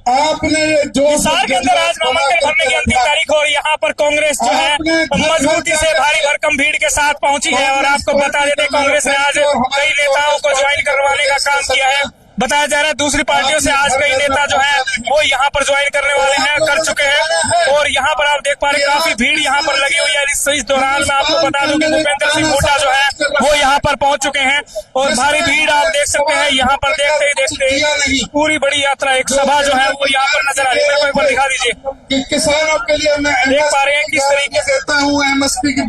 आपने ये जो हिसार के अंदर आज नामांकन भरने की अंतिम तारीख और यहाँ पर कांग्रेस जो है मजबूती से भारी भरकम भीड़ के साथ पहुंची है। और आपको बता देते कांग्रेस ने आज कई नेताओं को ज्वाइन करवाने का काम किया है। बताया जा रहा है दूसरी पार्टियों से आज कई नेता जो है वो यहाँ पर ज्वाइन करने वाले हैं, कर चुके हैं। और यहाँ पर आप देख पा रहे काफी भीड़ यहाँ पर लगी हुई है। इस दौरान मैं आपको बता दूं कि भूपेंद्र सिंह हुड्डा जो है वो यहाँ पर पहुंच चुके हैं और भारी भीड़ आप देख सकते हैं। यहाँ पर देखते ही पूरी बड़ी यात्रा एक सभा जो है वो यहाँ पर नजर आ रही है। मेरे को एक बार दिखा दीजिए। किसानों के लिए मैं देख पा रहे हैं किस तरीके से कहता हूँ MSP की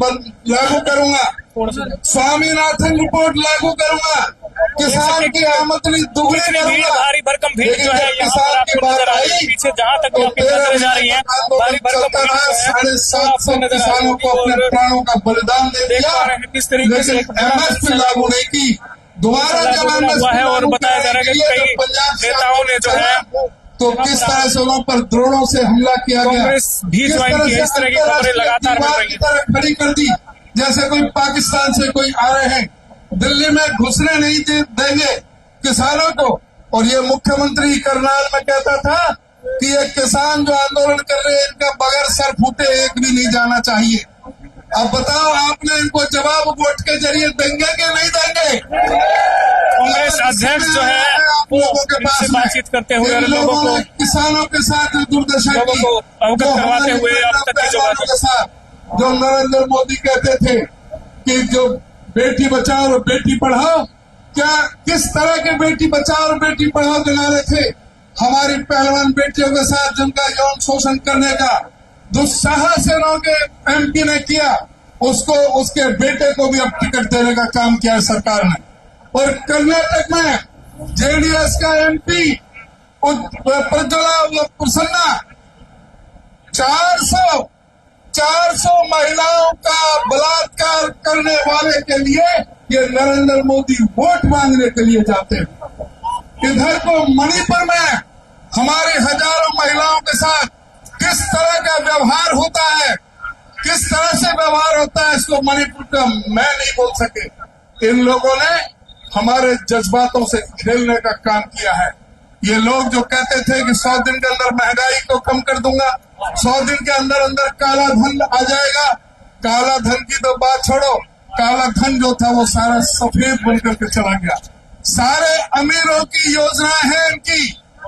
लागू करूंगा, स्वामीनाथन रिपोर्ट लागू करूंगा, किसान की आमदनी दुगनी करूंगा। भारी भरकम भीड़ जो है यहाँ पर आपको नजर आ रही है। पीछे जहाँ तक आपकी नजरें जा रही हैं भारी भरकम भीड़ 750 किसानों को अपने प्राणों का बलिदान दे दिया, किस तरीके से MSP लागू नहीं की। दोबारा जब हुआ है और बताया जा रहा है कि कई नेताओं ने जो है तो किस तरह से उन पर ड्रोनों से हमला किया गया, कांग्रेस भी ज्वाइन किया। इस तरह की खबरें लगातार मिल रही है। खड़ी कर दी जैसे कोई पाकिस्तान से कोई आ रहे हैं, दिल्ली में घुसने नहीं देंगे किसानों को। और ये मुख्यमंत्री करनाल में कहता था कि ये किसान जो आंदोलन कर रहे हैं इनका बगैर सर फूटे एक भी नहीं जाना चाहिए। अब बताओ आपने इनको जवाब वोट के जरिए देंगे कि नहीं देंगे? कांग्रेस अध्यक्ष जो है आप लोगों के पास बातचीत करते हुए लोगों को किसानों के साथ दुर्दशा लोगों को अवगत करवाते हुए अब तक की जो नरेंद्र मोदी कहते थे कि जो बेटी बचाओ और बेटी पढ़ाओ, क्या किस तरह के बेटी बचाओ और बेटी पढ़ाओ के नारे थे? हमारी पहलवान बेटियों के साथ जिनका यौन शोषण करने का दुस्साहस के MP ने किया, उसको उसके बेटे को भी अब टिकट देने का काम किया है सरकार ने। और कर्नाटक में JDS का MP प्रज्वला प्रसन्ना 400 महिलाओं का बलात्कार करने वाले के लिए ये नरेंद्र मोदी वोट मांगने के लिए जाते हैं। इधर को मणिपुर में हमारी हजारों महिलाओं के साथ किस तरह का व्यवहार होता है, किस तरह से व्यवहार होता है, इसको मणिपुर का मैं नहीं बोल सके। इन लोगों ने हमारे जज्बातों से खेलने का काम किया है। ये लोग जो कहते थे कि 100 दिन के अंदर महंगाई को कम कर दूंगा, 100 दिन के अंदर अंदर काला धन आ जाएगा। काला धन की तो बात छोड़ो, काला धन जो था वो सारा सफेद बनकर के चला गया। सारे अमीरों की योजनाएं हैं इनकी,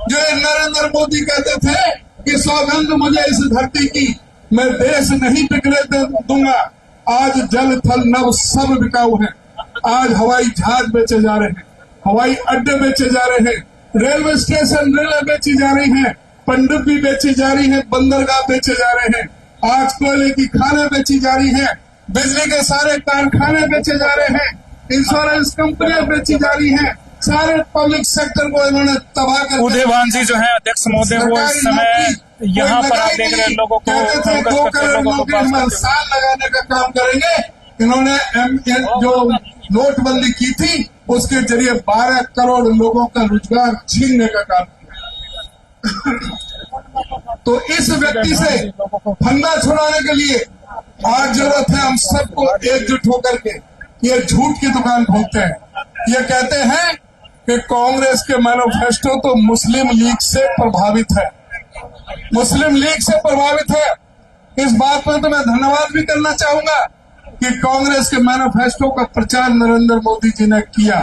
जो नरेंद्र मोदी कहते थे कि सौगंध मुझे इस धरती की, मैं देश नहीं बिगड़ने दूंगा। आज जल थल नभ सब बिकाऊ है। आज हवाई जहाज बेचे जा रहे हैं, हवाई अड्डे बेचे जा रहे हैं, रेलवे स्टेशन रेलवे बेची जा रही है, पनडुब्बी बेची जा रही है, बंदरगाह बेचे जा रहे हैं। आज कोयले की खानें बेची जा रही है, बिजली के सारे कारखाने बेचे जा रहे हैं, इंश्योरेंस कंपनियां बेची जा रही हैं, सारे पब्लिक सेक्टर को इन्होंने तबाह कर। उदयवांशी जो है अध्यक्ष महोदय वो इस समय यहाँ पर आप देख रहे हैं लोगों को 2 करोड़ नौकरी हम साल लगाने का काम करेंगे। इन्होंने जो नोटबंदी की थी उसके जरिए 12 करोड़ लोगों का रोजगार छीनने का काम किया। तो इस व्यक्ति से फंदा छुड़ाने के लिए आज जरूरत है हम सबको एकजुट होकर के ये झूठ की दुकान खोलते हैं। ये कहते हैं कि कांग्रेस के मैनिफेस्टो तो मुस्लिम लीग से प्रभावित है, मुस्लिम लीग से प्रभावित है। इस बात पर तो मैं धन्यवाद भी करना चाहूंगा कि कांग्रेस के मैनिफेस्टो का प्रचार नरेंद्र मोदी जी ने किया।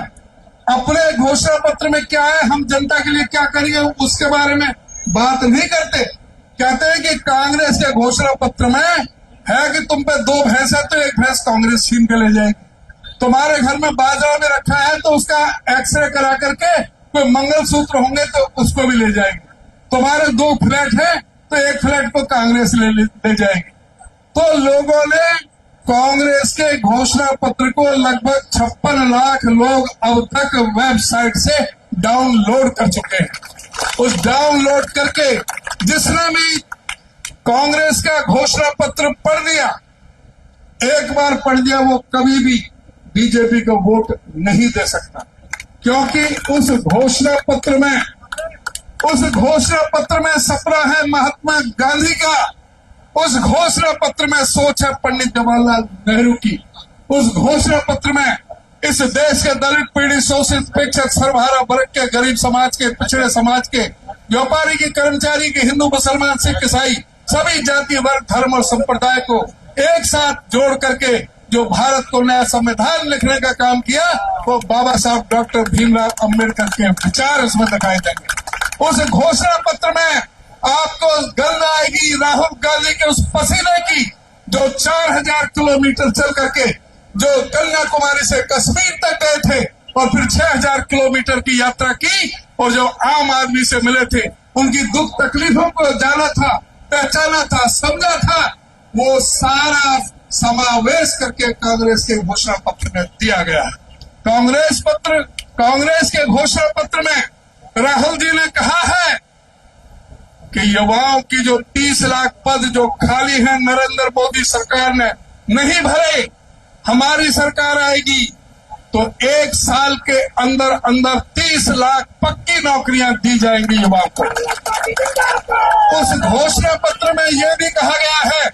अपने घोषणा पत्र में क्या है, हम जनता के लिए क्या करेंगे, उसके बारे में बात नहीं करते। कहते हैं कि कांग्रेस के घोषणा पत्र में है कि तुम पे 2 भैंस है तो 1 भैंस कांग्रेस छीन के ले जाएगी। तुम्हारे घर में बाजरा में रखा है तो उसका एक्सरे करा करके कोई मंगलसूत्र होंगे तो उसको भी ले जाएंगे। तुम्हारे 2 फ्लैट है तो 1 फ्लैट को कांग्रेस ले जाएगी। तो लोगों ने कांग्रेस के घोषणा पत्र को लगभग 56 लाख लोग अब तक वेबसाइट से डाउनलोड कर चुके हैं। उस डाउनलोड करके जिसने भी कांग्रेस का घोषणा पत्र पढ़ लिया, एक बार पढ़ लिया, वो कभी भी बीजेपी को वोट नहीं दे सकता। क्योंकि उस घोषणा पत्र में सपना है महात्मा गांधी का, उस घोषणा पत्र में सोच है पंडित जवाहरलाल नेहरू की, उस घोषणा पत्र में इस देश के दलित पीड़ित शोषित उपेक्षित सर्वहारा वर्ग के गरीब समाज के पिछड़े समाज के व्यापारी की, कर्मचारी की, हिंदू, मुसलमान, सिख, ईसाई, सभी जाति, वर्ग, धर्म और संप्रदाय को एक साथ जोड़ करके जो भारत को नया संविधान लिखने का काम किया, वो बाबा साहब डॉक्टर भीमराव अम्बेडकर के विचार उसमें दिखाई देंगे। उस घोषणा पत्र में आपको गंध आएगी राहुल गांधी के उस पसीने की, जो 4000 किलोमीटर चल करके जो कन्याकुमारी से कश्मीर तक गए थे और फिर 6000 किलोमीटर की यात्रा की, और जो आम आदमी से मिले थे, उनकी दुख तकलीफों को जाना था, पहचाना था, समझा था, वो सारा समावेश करके कांग्रेस के घोषणा पत्र में दिया गया है। कांग्रेस के घोषणा पत्र में राहुल जी ने कहा है कि युवाओं की जो 30 लाख पद जो खाली हैं नरेंद्र मोदी सरकार ने नहीं भरे, हमारी सरकार आएगी तो 1 साल के अंदर अंदर 30 लाख पक्की नौकरियां दी जाएंगी युवाओं को। उस घोषणा पत्र में यह भी कहा गया है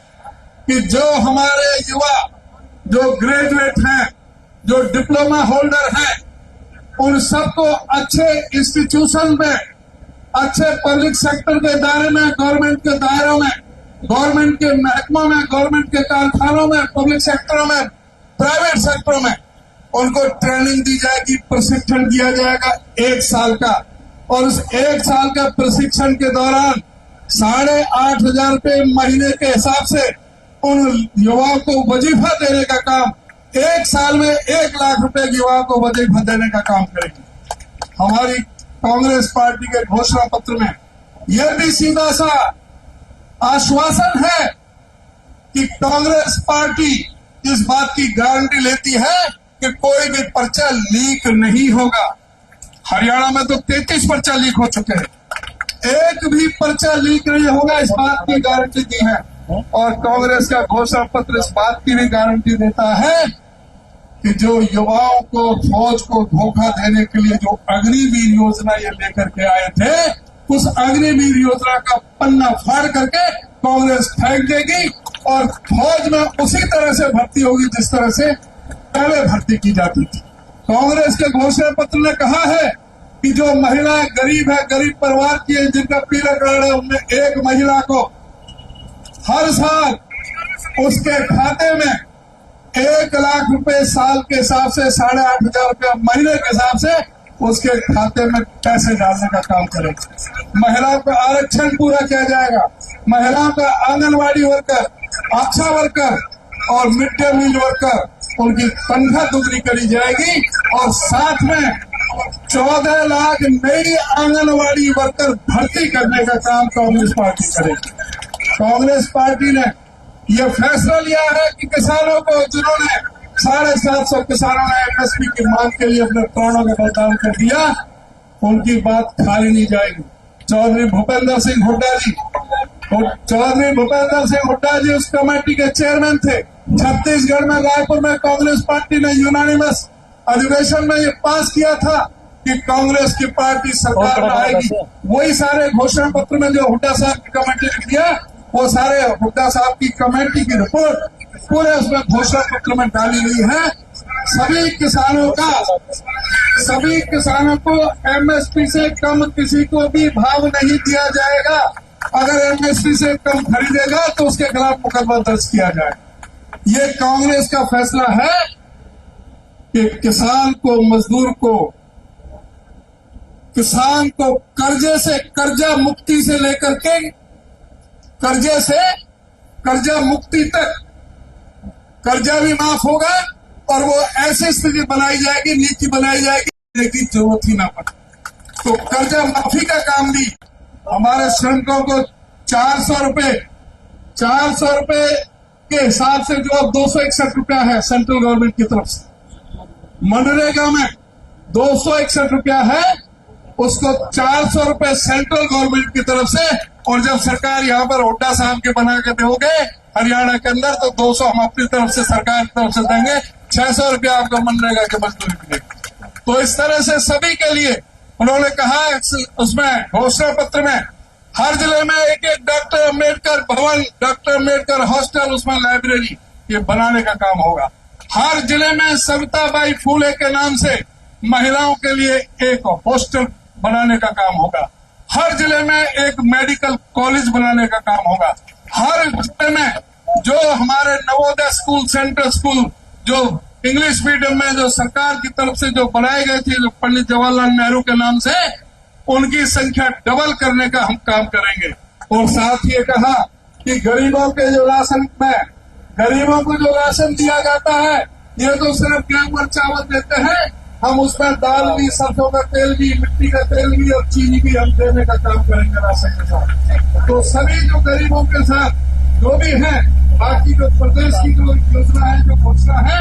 कि जो हमारे युवा जो ग्रेजुएट हैं, जो डिप्लोमा होल्डर हैं, उन सबको अच्छे इंस्टीट्यूशन में, अच्छे पब्लिक सेक्टर के दायरे में, गवर्नमेंट के दायरों में, गवर्नमेंट के महकमों में, गवर्नमेंट के कारखानों में, पब्लिक सेक्टरों में, प्राइवेट सेक्टरों में उनको ट्रेनिंग दी जाएगी, प्रशिक्षण दिया जाएगा 1 साल का, और उस 1 साल का प्रशिक्षण के दौरान 8,500 रुपये महीने के हिसाब से उन युवाओं को वजीफा देने का काम, 1 साल में 1 लाख रुपए युवाओं को वजीफा देने का काम करेगी। हमारी कांग्रेस पार्टी के घोषणा पत्र में यह भी सीधा सा आश्वासन है कि कांग्रेस पार्टी इस बात की गारंटी लेती है कि कोई भी पर्चा लीक नहीं होगा। हरियाणा में तो 33 पर्चा लीक हो चुके हैं, एक भी पर्चा लीक नहीं होगा, इस बात की गारंटी दी है। और कांग्रेस का घोषणा पत्र इस बात की भी गारंटी देता है कि जो युवाओं को, फौज को धोखा देने के लिए जो अग्निवीर योजना ये लेकर के आए थे, उस अग्निवीर योजना का पन्ना फाड़ करके कांग्रेस फेंक देगी और फौज में उसी तरह से भर्ती होगी जिस तरह से पहले भर्ती की जाती थी। कांग्रेस के घोषणा पत्र ने कहा है कि जो महिलाएं गरीब है, गरीब परिवार की है, जिनका पीला कार्ड है, उनमें एक महिला को हर साल उसके खाते में 1 लाख रुपए साल के हिसाब से 8,500 रुपया महीने के हिसाब से उसके खाते में पैसे डालने का काम करेगा। महिलाओं का आरक्षण पूरा किया जाएगा। महिलाओं का आंगनवाड़ी वर्कर, आशा वर्कर और मिड डे मील वर्कर, उनकी तनख्वाह दुगनी करी जाएगी और साथ में 14 लाख नई आंगनवाड़ी वर्कर भर्ती करने का काम कांग्रेस पार्टी करेगी। कांग्रेस पार्टी ने यह फैसला लिया है कि किसानों को, जिन्होंने 750 किसानों ने एमएसपी की मांग के लिए अपने प्राणों का बलिदान कर दिया, उनकी बात खाली नहीं जाएगी। चौधरी भूपेंद्र सिंह हुड्डा जी उस कमेटी के चेयरमैन थे। छत्तीसगढ़ में, रायपुर में कांग्रेस पार्टी ने यूनानिमस अधिवेशन में ये पास किया था कि कांग्रेस की पार्टी सरकार में आएगी। वही सारे घोषणा पत्र में जो हुड्डा साहब की कमेटी ने किया, वो सारे हुड्डा साहब की कमेटी की रिपोर्ट पूरे उसमें घोषणा पत्र में डाली गई है। सभी किसानों को एमएसपी से कम किसी को भी भाव नहीं दिया जाएगा। अगर एमएसपी से कम खरीदेगा तो उसके खिलाफ मुकदमा दर्ज किया जाए। ये कांग्रेस का फैसला है कि किसान को, मजदूर को, किसान को कर्जा मुक्ति से लेकर के कर्जे से कर्जा मुक्ति तक कर्जा भी माफ होगा और वो ऐसी स्थिति बनाई जाएगी, नीति बनाई जाएगी की जरूरत ही ना पड़े। तो कर्जा माफी का काम भी हमारे श्रमिकों को 400 रुपए के हिसाब से, जो अब 261 रुपया है सेंट्रल गवर्नमेंट की तरफ से, मनरेगा में 261 रुपया है, उसको 400 रुपए सेंट्रल गवर्नमेंट की तरफ से, और जब सरकार यहाँ पर हुड्डा साहब के बना के दोगे हरियाणा के अंदर, तो 200 हम अपनी तरफ से, सरकार की तरफ से देंगे, 600 रुपया आपको मनरेगा के मजदूरी मिलेगी। तो इस तरह से सभी के लिए उन्होंने कहा उसमें घोषणा पत्र में हर जिले में एक डॉक्टर अम्बेडकर भवन, डॉक्टर अम्बेडकर हॉस्टल, उसमें लाइब्रेरी ये बनाने का काम होगा। हर जिले में सविताबाई फूले के नाम से महिलाओं के लिए एक हॉस्टल बनाने का काम होगा। हर जिले में एक मेडिकल कॉलेज बनाने का काम होगा। हर जिले में जो हमारे नवोदय स्कूल, सेंट्रल स्कूल, जो इंग्लिश मीडियम में जो सरकार की तरफ से जो बनाए गए थे, जो पंडित जवाहरलाल नेहरू के नाम से, उनकी संख्या डबल करने का हम काम करेंगे। और साथ ही कहा कि गरीबों के जो राशन में, गरीबों को जो राशन दिया जाता है, ये तो सिर्फ गेहूं और चावल देते हैं, हम उसमें दाल भी, सरसों का तेल भी, मिट्टी का तेल भी और चीनी भी हम देने का काम करेंगे राशन के साथ। तो सभी जो गरीबों के साथ जो भी है, बाकी जो प्रदेश की जो योजना है, जो घोषणा है,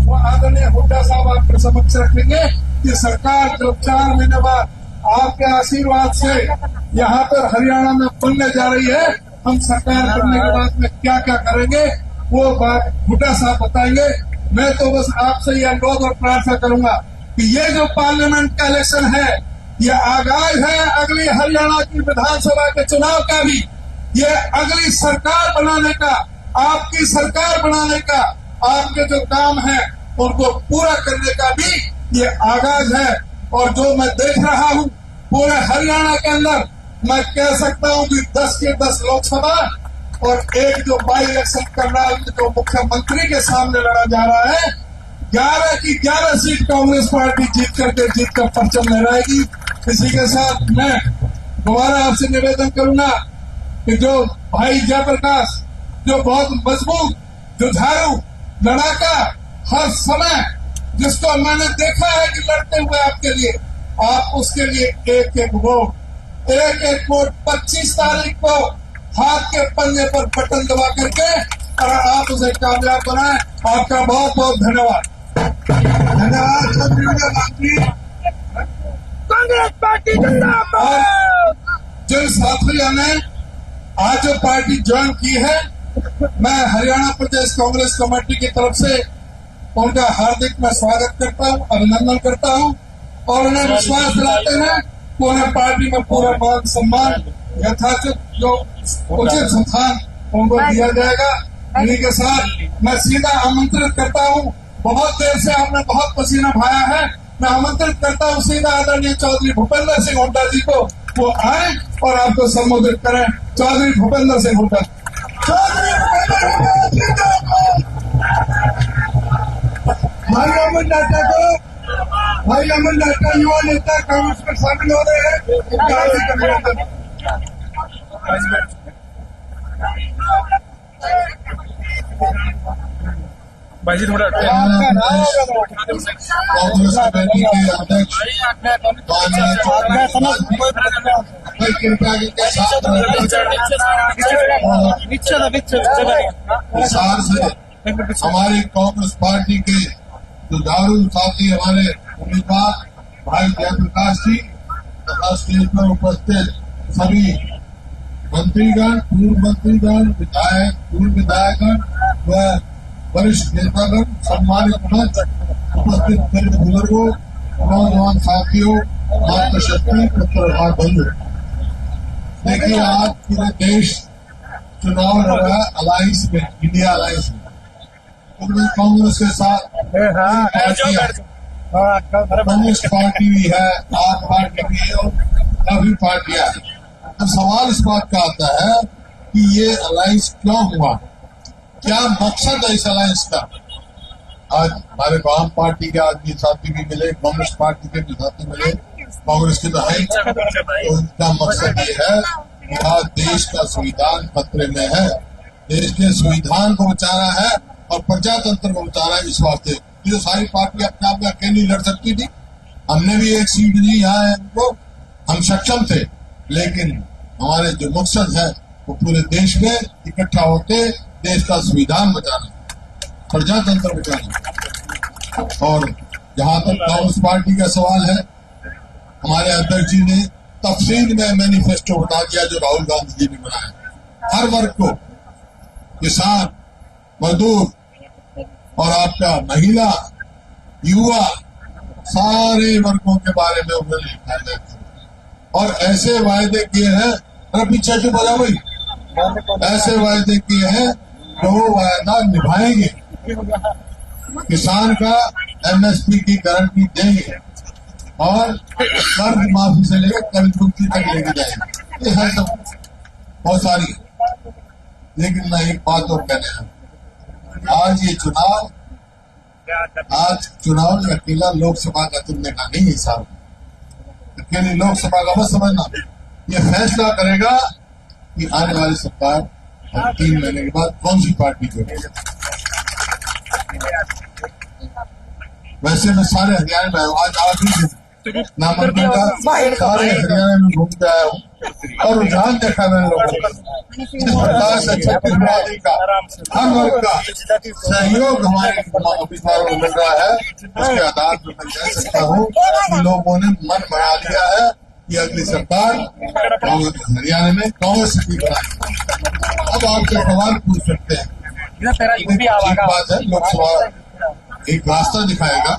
वो आदरणीय हुड्डा साहब आपके समक्ष रखेंगे कि सरकार जो 4 महीने बाद आपके आशीर्वाद से यहाँ पर हरियाणा में बनने जा रही है, हम सरकार बनने के बाद में क्या क्या करेंगे वो बात हुड्डा साहब बताएंगे। मैं तो बस आपसे यह अनुरोध और प्रार्थना करूंगा कि ये जो पार्लियामेंट का इलेक्शन है, ये आगाज है अगली हरियाणा की विधानसभा के चुनाव का भी। ये अगली सरकार बनाने का, आपकी सरकार बनाने का, आपके जो काम है उनको पूरा करने का भी ये आगाज है। और जो मैं देख रहा हूँ पूरे हरियाणा के अंदर, मैं कह सकता हूँ कि 10 के 10 लोकसभा और एक जो बाई इलेक्शन करनाल में जो मुख्यमंत्री के सामने लड़ा जा रहा है, 11 की 11 सीट कांग्रेस पार्टी जीत कर परचम लहराएगी। इसी के साथ मैं दोबारा आपसे निवेदन करूंगा कि जो भाई जयप्रकाश, जो बहुत मजबूत, जुझारू, लड़ाका, हर समय जिसको मैंने देखा है कि लड़ते हुए आपके लिए, आप उसके लिए एक एक वोट 25 तारीख को हाथ के पंजे पर बटन दबा करके और आप उसे कामयाब बनाएं। आपका बहुत बहुत धन्यवाद। कांग्रेस पार्टी जिंदाबाद। जिन साथियों ने आज जो पार्टी ज्वाइन की है, मैं हरियाणा प्रदेश कांग्रेस कमेटी की तरफ से उनका हार्दिक मैं स्वागत करता हूं, अभिनंदन करता हूं और उन्हें विश्वास दिलाते हैं कि उन्हें पार्टी में पूरा मान सम्मान यथाचित जो उचित स्थान उनको दिया जाएगा। इन्हीं के साथ मैं सीधा आमंत्रित करता हूं, बहुत देर से आपने बहुत पसीना बहाया है, मैं आमंत्रित करता हूं सीधा आदरणीय चौधरी भूपेंद्र सिंह हुड्डा जी को, वो आए और आपको संबोधित करें। चौधरी भूपेंद्र सिंह हुड्डा। भाई अमन डाटा को, भाई अमन डाटा युवा नेता कांग्रेस में शामिल हो रहे हैं। भाई जी थोड़ा कांग्रेस कमेटी के अध्यक्ष विशाल से हमारी कांग्रेस पार्टी के जुझारू साथी हमारे उम्मीदवार भाई जयप्रकाश जी तथा स्टेज पर उपस्थित सभी मंत्रीगण, पूर्व मंत्रीगण, विधायक, पूर्व विधायकगण व वरिष्ठ नेतागण, सम्मानित मंच, उपस्थित मेरे बुजुर्गों, नौजवान साथियों, मातृशक्ति, पत्रकार बंधु। देखिए आज पूरे देश चुनाव लड़ रहा है अलायंस में, इंडिया अलायंस में। कांग्रेस के साथ कम्युनिस्ट पार्टी भी है, आप पार्टी भी है और काफी पार्टियां हैं। तो सवाल इस बात का आता है कि ये अलायंस क्यों हुआ, क्या मकसद है इस अलायंस का। आज हमारे वाम पार्टी के आदमी साथी भी मिले, कम्युनिस्ट पार्टी के भी साथी मिले, कांग्रेस के तो है। तो इनका मकसद ये है कि आज देश का संविधान खतरे में है, देश के संविधान को बचाना है और प्रजातंत्र को बचाना है। इस वास्ते जो सारी पार्टी अपने आप में अकेली लड़ सकती थी, हमने भी एक सीट दी यहाँ है उनको, हम सक्षम थे, लेकिन हमारे जो मकसद है वो पूरे देश में इकट्ठा होके देश का संविधान बचाना, प्रजातंत्र बचाना। और जहां तक कांग्रेस पार्टी का सवाल है, हमारे अध्यक्ष जी ने तफसील में मैनिफेस्टो बता दिया जो राहुल गांधी जी ने बनाया। हर वर्ग को, किसान, मजदूर और आपका महिला, युवा, सारे वर्गों के बारे में उन्होंने लिखा है और ऐसे वायदे किए हैं। पीछे चुप हो जाओ भाई, ऐसे वायदे किए हैं जो वो वायदा निभाएंगे। किसान का एमएसपी की गारंटी देंगे, और कर्ज माफी से लेकर कर्ज मुक्ति तक लेके जाएंगे। ये है सब बहुत सारी। लेकिन मैं एक बात और कहने लगा, आज चुनाव में अकेला लोकसभा का चुनने का नहीं हिसाब, अकेली लोकसभा का मत समझना। ये फैसला करेगा कि आने वाली सरकार 3 महीने के बाद कौन सी पार्टी जोड़ेगी। वैसे मैं सारे हरियाणा में आज आखिरी दिन नामांकन का सारे हरियाणा में घूम के आया हूँ और रुझान देखा मैंने लोगों का। जिस प्रकार से छत्तीसगढ़ का हर वर्ग का सहयोग हमारे उम्मीदवारों को मिल रहा है, उसके आधार पर मैं कह सकता हूँ कि लोगों ने मन बना लिया है कि अगली सरकार हरियाणा में कांग्रेस की बनाएगी। अब आपसे सवाल पूछ सकते हैं, एक बात है, लोकसभा एक रास्ता दिखाएगा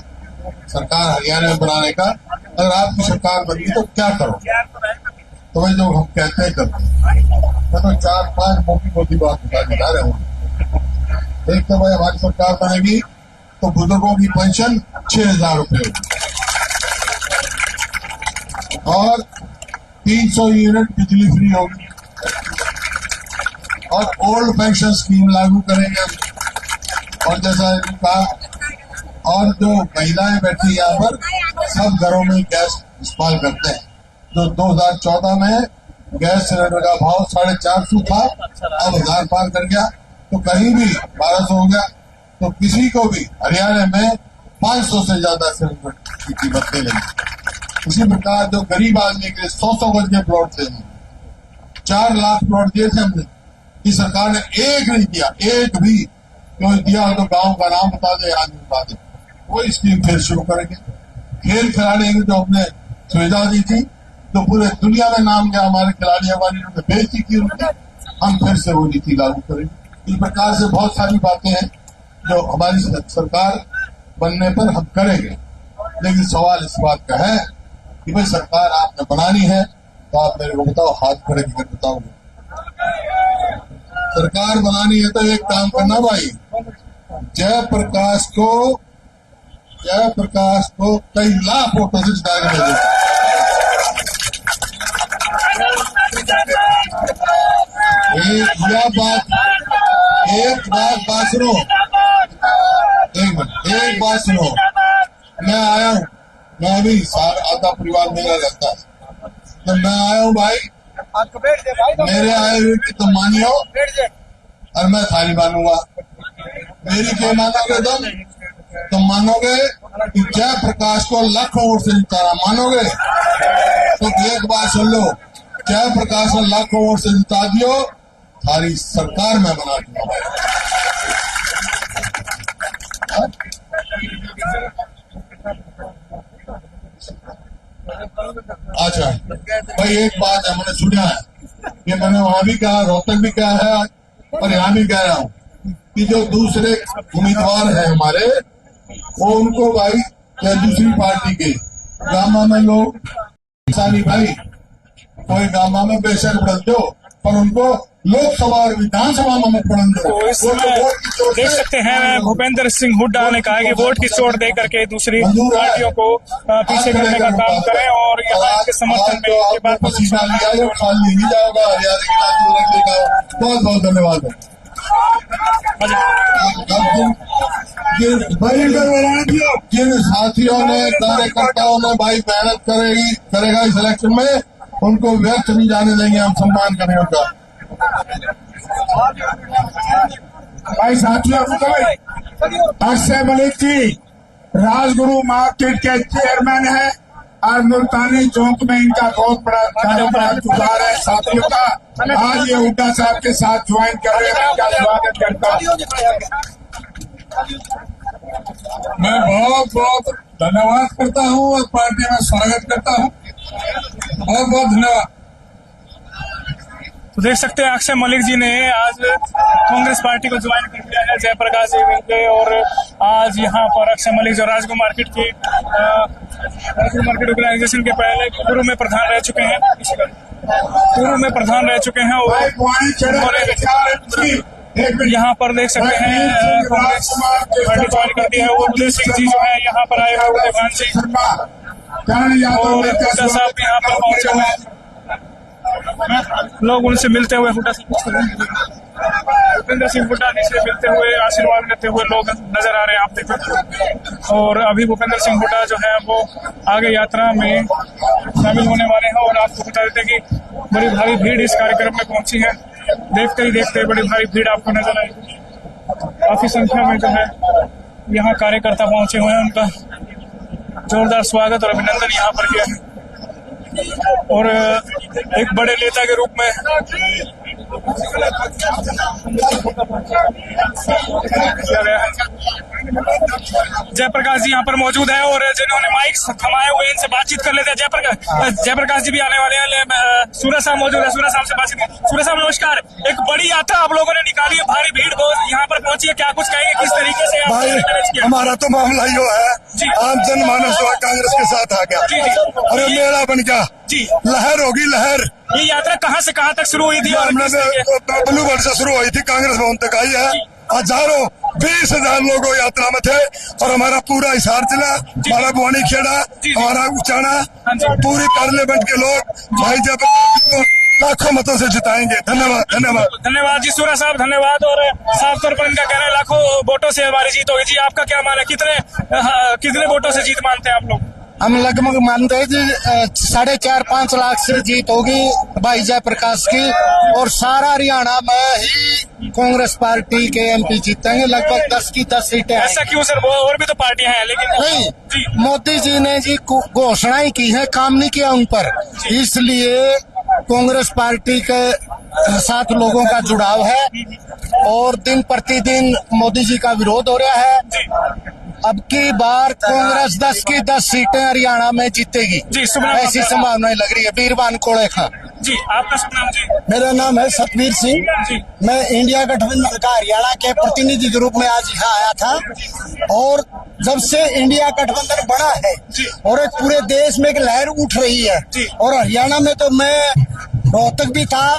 सरकार हरियाणा में बनाने का। अगर आपकी सरकार बन गई तो क्या करो, तो वही जो हम कहते हैं करते हैं। मैं तो 4-5 मोटी बात बताने जा रहा हूँ। एक तो भाई हमारी सरकार बनेगी तो बुजुर्गों की पेंशन 6,000 रुपये होगी और 300 यूनिट बिजली फ्री होगी और ओल्ड पेंशन स्कीम लागू करेंगे। और जैसा कहा, और जो महिलाएं बैठी यहाँ पर सब घरों में गैस इस्तेमाल करते हैं। जो 2014 में गैस सिलेंडर का भाव 450 था, अब 1000 पार कर गया, तो कहीं भी 1200 हो गया। तो किसी को भी हरियाणा में 500 से ज्यादा सिलेंडर की कीमत नहीं लगी। इसी प्रकार जो गरीब आदमी के 100 गज के प्लॉट थे, 4 लाख प्लॉट दिए थे हमने, इस सरकार ने एक नहीं दिया, एक भी कोई दिया तो गांव का नाम बता दे, आदमी बता दे। वो स्कीम फिर शुरू करेंगे। खेल खिलाड़ी की जो हमने सुविधा दी थी, तो पूरे दुनिया में नाम गया हमारे खिलाड़ी, हमारी बेइज्जती की उनकी, हम फिर से वो नीति लागू करेंगे। इस प्रकार से बहुत सारी बातें हैं जो हमारी सरकार बनने पर हम करेंगे। लेकिन सवाल इस बात का है कि भाई सरकार आपने बनानी है तो आप मेरे को बताओ, हाथ खड़े कर बताओगे। सरकार बनानी है तो एक काम करना भाई, जयप्रकाश को कई लाख वोटों से जिता के भेजो। एक बात सुनो, एक बात सुनो। मैं आया हूँ, मैं भी आधा परिवार मेरा रहता है, तो मैं आया हूँ भाई, मेरे आए हुए की तुम मानियो और मैं थाली मानूंगा। मेरी क्या मानोगे तुम मानोगे कि जयप्रकाश को लाखों वोट से जिताना मानोगे? तो एक बात सुन लो, जयप्रकाश को लाखों वोट से जिता दियो, सारी सरकार में बना दूंगा। अच्छा भाई, एक बात है, मैंने सुना है, ये मैंने वहां भी कहा, रोहतक भी कहा है और यहाँ भी कह रहा हूँ कि जो दूसरे उम्मीदवार है हमारे, वो उनको भाई या दूसरी पार्टी के गामा में लोग किसानी भाई, कोई गामा में बेशक बढ़ दो, पर उनको लोकसभा और विधानसभा में मत बढ़न दो। तो देख सकते हैं भूपेंद्र सिंह हुड्डा ने कहा कि वोट की चोट दे करके दूसरी पार्टियों को पीछे करने का काम करें और यहाँ के समर्थन में ये बात खाली नहीं जाएगा। बहुत बहुत धन्यवाद। जिन साथियों ने, कार्यकर्ताओं ने भाई मेहनत करेगा इस इलेक्शन में, उनको व्यर्थ नहीं जाने देंगे, हम सम्मान करेंगे उनका। भाई साथियों, अक्षय मलिक जी राजगुरु मार्केट के चेयरमैन है और मुल्तानी चौक में इनका बहुत बड़ा जुगाड़ है साथियों का। आज ये हुड्डा साहब के साथ ज्वाइन कर रहे हैं, इनका स्वागत करता हूँ। मैं बहुत बहुत धन्यवाद करता हूँ और पार्टी में स्वागत करता हूँ। बहुत बहुत धन्यवाद। तो देख सकते हैं अक्षय मलिक जी ने आज कांग्रेस पार्टी को ज्वाइन कर लिया है, जयप्रकाश जी मिलकर। और आज यहाँ पर अक्षय मलिक जो राजगुरु मार्केट की राजगुरु मार्केट ऑर्गेनाइजेशन के पहले पूर्व में प्रधान रह चुके हैं, और यहाँ पर देख सकते हैं कांग्रेस पार्टी ज्वाइन कर दी है। और उदय सिंह जी जो है यहाँ पर आए हुए, देवान सिंह करण यादव और ने हुड्डा साहब भी यहाँ पर पहुंचे हुए हैं। लोग उनसे मिलते हुए भूपेंद्र सिंह हुड्डा जी से मिलते हुए आशीर्वाद लेते हुए लोग नजर आ रहे हैं, आप देख सकते हैं। और अभी भूपेंद्र सिंह हुड्डा जो है वो आगे यात्रा में शामिल होने वाले हैं। और आपको बता देते कि बड़ी भारी भीड़ इस कार्यक्रम में पहुंची है। देखते ही देखते बड़ी भारी भीड़ आपको नजर आएगी। काफी संख्या में जो है यहाँ कार्यकर्ता पहुंचे हुए हैं। उनका जोरदार स्वागत और अभिनंदन यहाँ पर किया है। और एक बड़े नेता के रूप में किया गया है। जयप्रकाश जी यहाँ पर मौजूद है और जिन्होंने माइक थमाए हुए इनसे बातचीत कर लेते हैं। जयप्रकाश जी भी आने वाले हैं। सूरज साहब मौजूद है, सूरज साहब से बातचीत। सूरज साहब नमस्कार। एक बड़ी यात्रा आप लोगों ने निकाली है, भारी भीड़ बहुत यहाँ पर पहुंची है, क्या कुछ कहेंगे, किस तरीके से भाई हमारा तो मामला यो है, आम जनमानस कांग्रेस के साथ आ गया और ये मेला बन गया जी। लहर होगी लहर। ये यात्रा कहाँ से कहाँ तक शुरू हुई थी? और ब्लू बर्ड से शुरू हुई थी, कांग्रेस भवन तक आई है। हजारों 20,000 लोग यात्रा में थे और हमारा पूरा हिसार जिला, हमारा बुआनी खेड़ा, हमारा उचाना, पूरी पार्लियामेंट के लोग भाई जयप्रकाश को लाखों मतों से जिताएंगे। धन्यवाद धन्यवाद धन्यवाद जी सूरज साहब, धन्यवाद। और साफ तौर पर इनका कहना है लाखों वोटों से हमारी जीत होगी। जी आपका क्या मानना है, कितने वोटों से जीत मानते हैं आप लोग? हम लगभग मानते हैं जी 4.5-5 लाख से जीत होगी भाई जयप्रकाश की। और सारा हरियाणा में ही कांग्रेस पार्टी के एमपी जीतेंगे, लगभग 10 की 10 सीटें। ऐसा क्यों सर, वो और भी तो पार्टियां हैं लेकिन नहीं, जी। मोदी जी ने जी घोषणाएं की है, काम नहीं किया उन पर, इसलिए कांग्रेस पार्टी के साथ लोगों का जुड़ाव है और दिन प्रतिदिन मोदी जी का विरोध हो रहा है। अब की बार कांग्रेस 10 की 10 सीटें हरियाणा में जीतेगी जी। ऐसी संभावनाएं लग रही है। बीरबान कोड़े खां जी, आपका शुभ नाम जी? मेरा नाम है सतवीर सिंह जी। मैं इंडिया गठबंधन का हरियाणा के प्रतिनिधि के रूप में आज यहाँ आया था। और जब से इंडिया गठबंधन बना है और एक पूरे देश में एक लहर उठ रही है और हरियाणा में तो मैं रोहतक भी था,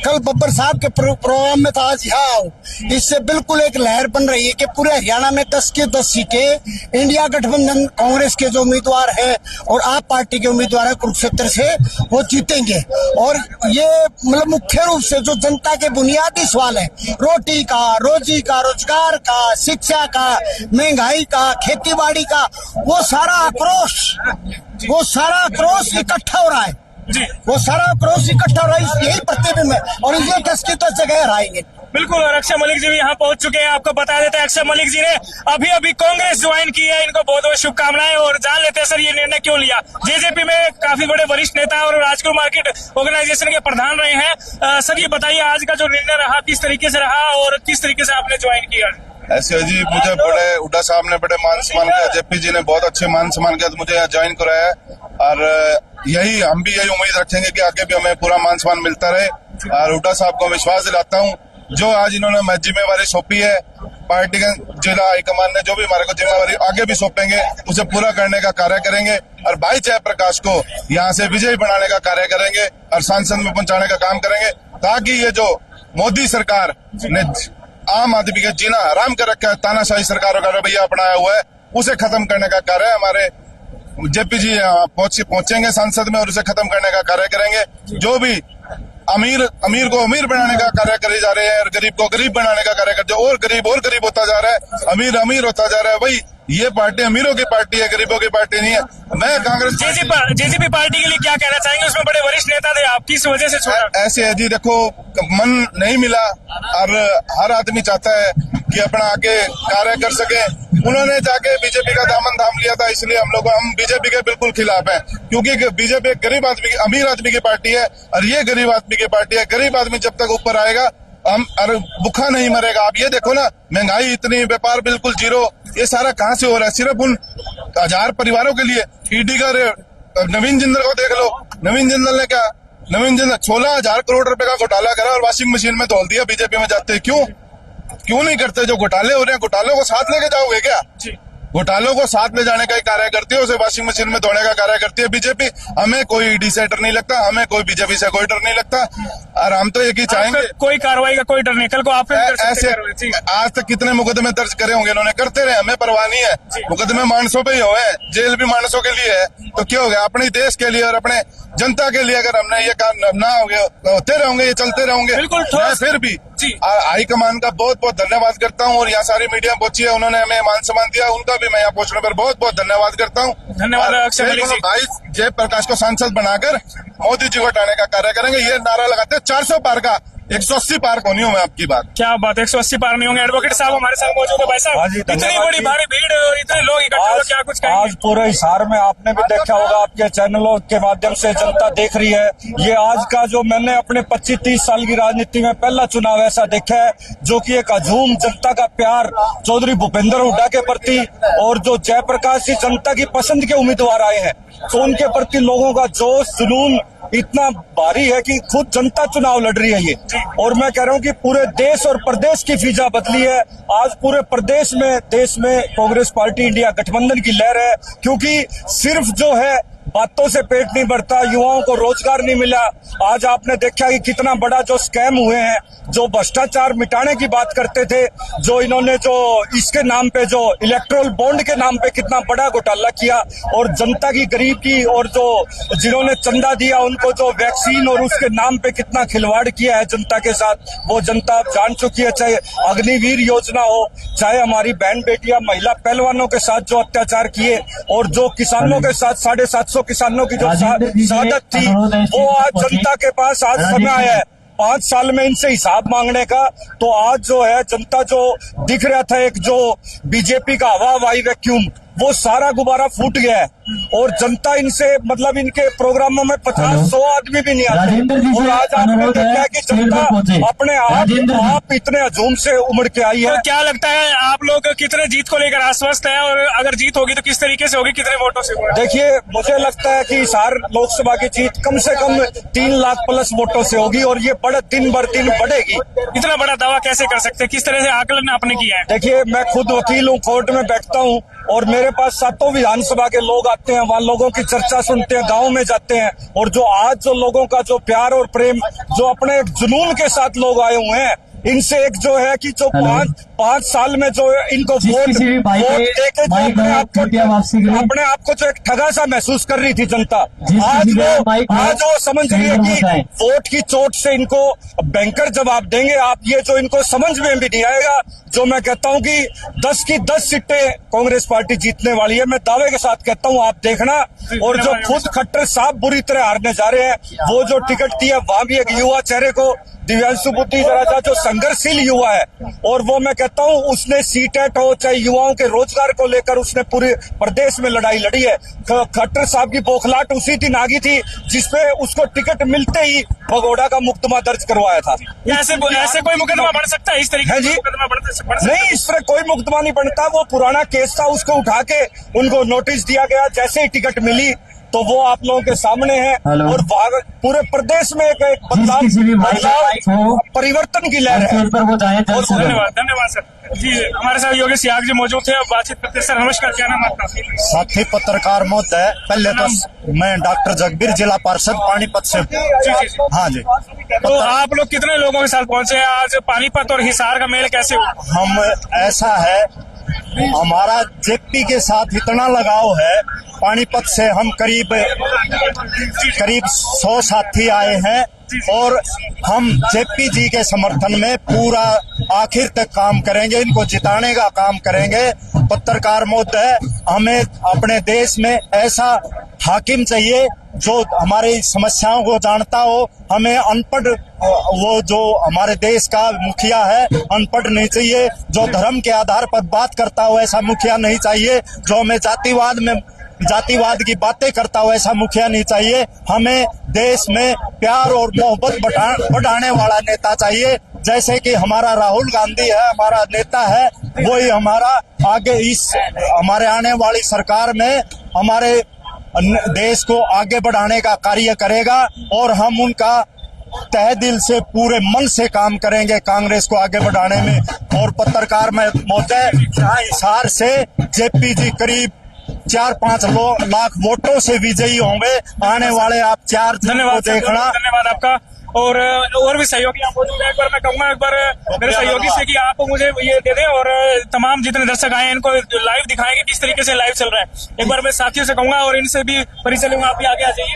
कल बब्बर साहब के प्रोग्राम में था, आज यहाँ आऊँ। इससे बिल्कुल एक लहर बन रही है कि पूरे हरियाणा में 10 की 10 सीटें इंडिया गठबंधन कांग्रेस के जो उम्मीदवार है और आप पार्टी के उम्मीदवार है कुरुक्षेत्र से, वो जीतेंगे। और ये मतलब मुख्य रूप से जो जनता के बुनियादी सवाल है, रोटी का, रोजी का, रोजगार का, शिक्षा का, महंगाई का, खेती बाड़ी का, वो सारा आक्रोश इकट्ठा हो रहा है जी। वो सारा आक्रोश इकट्ठा हो रहा है, यही प्रतिबिंब है और ये 10 की 10 जगह हराएंगे। बिल्कुल। और अक्षय मलिक जी भी यहाँ पहुंच चुके हैं। आपको बता देते हैं अक्षय मलिक जी ने अभी कांग्रेस ज्वाइन की है। इनको बहुत बहुत शुभकामनाएं। और जान लेते हैं सर ये निर्णय क्यों लिया। जेजेपी में काफी बड़े वरिष्ठ नेता और राजकुल मार्केट ऑर्गेनाइजेशन के प्रधान रहे हैं। सर ये बताइए आज का जो निर्णय रहा किस तरीके से रहा और किस तरीके से आपने ज्वाइन किया? ऐसे जी मुझे बड़े हुड्डा साहब ने बड़े मान सम्मान किया, जेपी जी ने बहुत अच्छे मान सम्मान किया, तो मुझे यहाँ ज्वाइन कराया। और हम भी यही उम्मीद रखेंगे कि आगे भी हमें पूरा मान सम्मान मिलता रहे। और हुड्डा साहब को विश्वास दिलाता हूँ, जो आज इन्होंने हमें जिम्मेवारी सौंपी है, पार्टी के जिला हाईकमान ने जो भी हमारे को जिम्मेवारी आगे भी सौंपेंगे, उसे पूरा करने का कार्य करेंगे। और भाई जयप्रकाश को यहाँ से विजयी बनाने का कार्य करेंगे और सांसद में पहुंचाने का काम करेंगे, ताकि ये जो मोदी सरकार ने आम आदमी का जीना हराम कर रखा है, तानाशाही सरकारों का रवैया अपनाया हुआ है, उसे खत्म करने का कार्य हमारे जेपी जी पहुंचेंगे संसद में और उसे खत्म करने का कार्य करेंगे। जो भी अमीर को अमीर बनाने का कार्य करे जा रहे हैं और गरीब को गरीब बनाने का कार्य करते, और गरीब होता जा रहा है, अमीर होता जा रहा है। भाई ये पार्टी अमीरों की पार्टी है, गरीबों की पार्टी नहीं है। मैं कांग्रेस जेजेपी पार्टी के लिए क्या कहना चाहेंगे? उसमें बड़े वरिष्ठ नेता थे, आप किस वजह से छोड़ा? ऐसे है जी, देखो मन नहीं मिला और हर आदमी चाहता है कि अपना आगे कार्य कर सके। उन्होंने जाके बीजेपी का दामन थाम लिया था, इसलिए हम बीजेपी के बिल्कुल खिलाफ हैं, क्योंकि बीजेपी एक गरीब आदमी की, अमीर आदमी की पार्टी है और ये गरीब आदमी की पार्टी है। गरीब आदमी जब तक ऊपर आएगा हम भूखा नहीं मरेगा। आप ये देखो ना, महंगाई इतनी, व्यापार बिल्कुल जीरो, ये सारा कहाँ से हो रहा है? सिर्फ उन 1000 परिवारों के लिए। ईडी का नवीन जिंदल को देख लो, नवीन जिंदल 16,000 करोड़ रुपए का घोटाला करा और वॉशिंग मशीन में धोल दिया बीजेपी में जाते। क्यों नहीं करते? जो घोटाले हो रहे हैं, घोटालों को साथ लेके जाओगे क्या? घोटालों को साथ ले जाने का ही कार्य करती है, उसे वॉशिंग मशीन में धोने का कार्य करती है बीजेपी। हमें कोई ईडी से डर नहीं लगता, हमें कोई बीजेपी से कोई डर नहीं लगता, और हम तो एक ही चाहेंगे कोई कार्रवाई का कोई डर नहीं, कल को आप ऐसे आज तक कितने मुकदमे दर्ज करे होंगे इन्होंने, करते रहे, हमें परवाह नहीं है। मुकदमे मानसों पे ही हुए, जेल भी मानसों के लिए है, तो क्या हो गया, अपने देश के लिए और अपने जनता के लिए अगर हमने ये काम ना हो गया, होते रहेंगे, ये चलते रहेंगे। बिल्कुल मैं फिर भी हाईकमान का बहुत बहुत धन्यवाद करता हूँ, और यहाँ सारी मीडिया पहुंची है, उन्होंने हमें मान सम्मान दिया, उनका भी मैं यहाँ पहुंचने पर बहुत बहुत धन्यवाद करता हूँ। धन्यवाद अक्षय मलिक जी। भाई जयप्रकाश को सांसद बनाकर मोदी जी को हटाने का कार्य करेंगे, ये नारा लगाते हैं। 400 पार का 180 पार को नहीं हूँ मैं आपकी बात। क्या बात है, 180 पार नहीं होंगे। एडवोकेट साहब हमारे साथ मौजूद है। भाई साहब, इतनी बड़ी भारी भीड़ और इतने लोग इकट्ठे हो, क्या कुछ कहेंगे? आज पूरे हिसार में आपने भी देखा होगा, आपके चैनलों के माध्यम से जनता देख रही है। ये आज का जो मैंने अपने 25-30 साल की राजनीति में पहला चुनाव ऐसा देखा है, जो कि एक हजूम जनता का प्यार चौधरी भूपेंद्र हुड्डा के प्रति, और जो जयप्रकाश जी जनता की पसंद के उम्मीदवार आए हैं, तो उनके प्रति लोगों का जोश जुनून इतना भारी है कि खुद जनता चुनाव लड़ रही है ये। और मैं कह रहा हूँ कि पूरे देश और प्रदेश की फिजा बदली है। आज पूरे प्रदेश में, देश में कांग्रेस पार्टी इंडिया गठबंधन की लहर है, क्योंकि सिर्फ जो है बातों से पेट नहीं भरता, युवाओं को रोजगार नहीं मिला। आज आपने देखा कि कितना बड़ा जो स्कैम हुए हैं, जो भ्रष्टाचार मिटाने की बात करते थे, जो इन्होंने जो इसके नाम पे, जो इलेक्ट्रोल बॉन्ड के नाम पे कितना बड़ा घोटाला किया, और जनता की गरीब की, और जो जिन्होंने चंदा दिया उनको जो वैक्सीन और उसके नाम पे कितना खिलवाड़ किया है जनता के साथ, वो जनता जान चुकी है। चाहे अग्निवीर योजना हो, चाहे हमारी बहन बेटियां महिला पहलवानों के साथ जो अत्याचार किए, और जो किसानों के साथ 750 किसानों की जो शहादत थी, वो आज जनता के पास आज समय आया है 5 साल में इनसे हिसाब मांगने का। तो आज जो है जनता, जो दिख रहा था एक जो बीजेपी का हवाई वैक्यूम, वो सारा गुब्बारा फूट गया है, और जनता इनसे, मतलब इनके प्रोग्रामों में 50-100 आदमी भी नहीं आते। और आज आपने देखा है कि जनता अपने आप इतने हजूम से उमड़ के आई है। तो क्या लगता है, आप लोग कितने जीत को लेकर आश्वस्त है, और अगर जीत होगी तो किस तरीके से होगी, कितने वोटों से होगी? देखिए, मुझे लगता है कि हिसार लोकसभा की जीत कम से कम 3 लाख प्लस वोटों से होगी, और ये दिन बर दिन बढ़ेगी। इतना बड़ा दावा कैसे कर सकते हैं, किस तरह से आकलन आपने किया है? देखिए, मैं खुद वकील हूँ, कोर्ट में बैठता हूँ, और मेरे पास 7 विधानसभा के लोग आते हैं, वहाँ लोगों की चर्चा सुनते हैं, गाँव में जाते हैं, और जो आज जो लोगों का जो प्यार और प्रेम, जो अपने जुनून के साथ लोग आए हुए हैं, इनसे एक जो है कि जो 5 साल में जो इनको वोट देके अपने आप को जो एक ठगा सा महसूस कर रही थी जनता, आज वो समझ रही है कि वोट की चोट से इनको बैंकर जवाब देंगे। आप ये जो इनको समझ में भी नहीं आएगा, जो मैं कहता हूं कि 10 की 10 सीटें कांग्रेस पार्टी जीतने वाली है, मैं दावे के साथ कहता हूं, आप देखना। और जो खुद खट्टर साहब बुरी तरह हारने जा रहे हैं, वो जो टिकट दिया, वहां भी एक युवा चेहरे को, दिव्यांशु बुद्धि जरा जो संघर्षशील युवा है, और वो मैं कहता हूं उसने सीटेट हो चाहे युवाओं के रोजगार को लेकर उसने पूरे प्रदेश में लड़ाई लड़ी है। खट्टर साहब की बौखलाहट उसी दिन आ गई थी जिसपे उसको टिकट मिलते ही भगोड़ा का मुकदमा दर्ज करवाया था। ऐसे कोई मुकदमा बढ़ सकता है इस तरीके से? नहीं, इस तरह कोई मुकदमा नहीं बनता। वो पुराना केस था, उसको उठा के उनको नोटिस दिया गया, जैसे ही टिकट मिली तो वो आप लोगों के सामने है, और पूरे प्रदेश में एक बदलाव परिवर्तन की लहर है। धन्यवाद सर जी। हमारे साथ योगेश याग जी मौजूद थे, अब बातचीत करते हैं। सर नमस्कार, क्या नाम आपका? साथी पत्रकार महोदय, पहले तो मैं डॉक्टर जगबीर, जिला पार्षद पानीपत से। हाँ जी। तो आप लोग कितने लोगों के साथ पहुंचे आज? पानीपत और हिसार का मेल कैसे हुआ? हम, ऐसा है, हमारा जेपी के साथ इतना लगाव है, पानीपत से हम करीब 100 साथी आए हैं, और हम जेपी जी के समर्थन में पूरा आखिर तक काम करेंगे, इनको जिताने का काम करेंगे। पत्रकार महोदय, हमें अपने देश में ऐसा हाकिम चाहिए जो हमारी समस्याओं को जानता हो। हमें अनपढ़, वो जो हमारे देश का मुखिया है अनपढ़ नहीं चाहिए, जो धर्म के आधार पर बात करता हो ऐसा मुखिया नहीं चाहिए, जो हमें जातिवाद की बातें करता हो ऐसा मुखिया नहीं चाहिए। हमें देश में प्यार और मोहब्बत बढ़ाने वाला नेता चाहिए, जैसे कि हमारा राहुल गांधी है, हमारा नेता है, वही हमारा आगे इस हमारे आने वाली सरकार में हमारे देश को आगे बढ़ाने का कार्य करेगा, और हम उनका तहे दिल से पूरे मन से काम करेंगे कांग्रेस को आगे बढ़ाने में। और पत्रकार में महोदय, हिसार से जेपी जी करीब 4-5 लाख वोटों से विजयी होंगे। आने वाले आप 4 दिन को देखना। धन्यवाद आपका। और भी सहयोगी आप मौजूद हैं। एक बार मैं कहूंगा, एक बार मेरे सहयोगी से कि आप मुझे ये दे दें और तमाम जितने दर्शक आए हैं इनको लाइव दिखाएंगे किस तरीके से लाइव चल रहा है। एक बार मैं साथियों से कहूंगा और इनसे भी परिचय लूंगा, आप भी आगे आ जाइए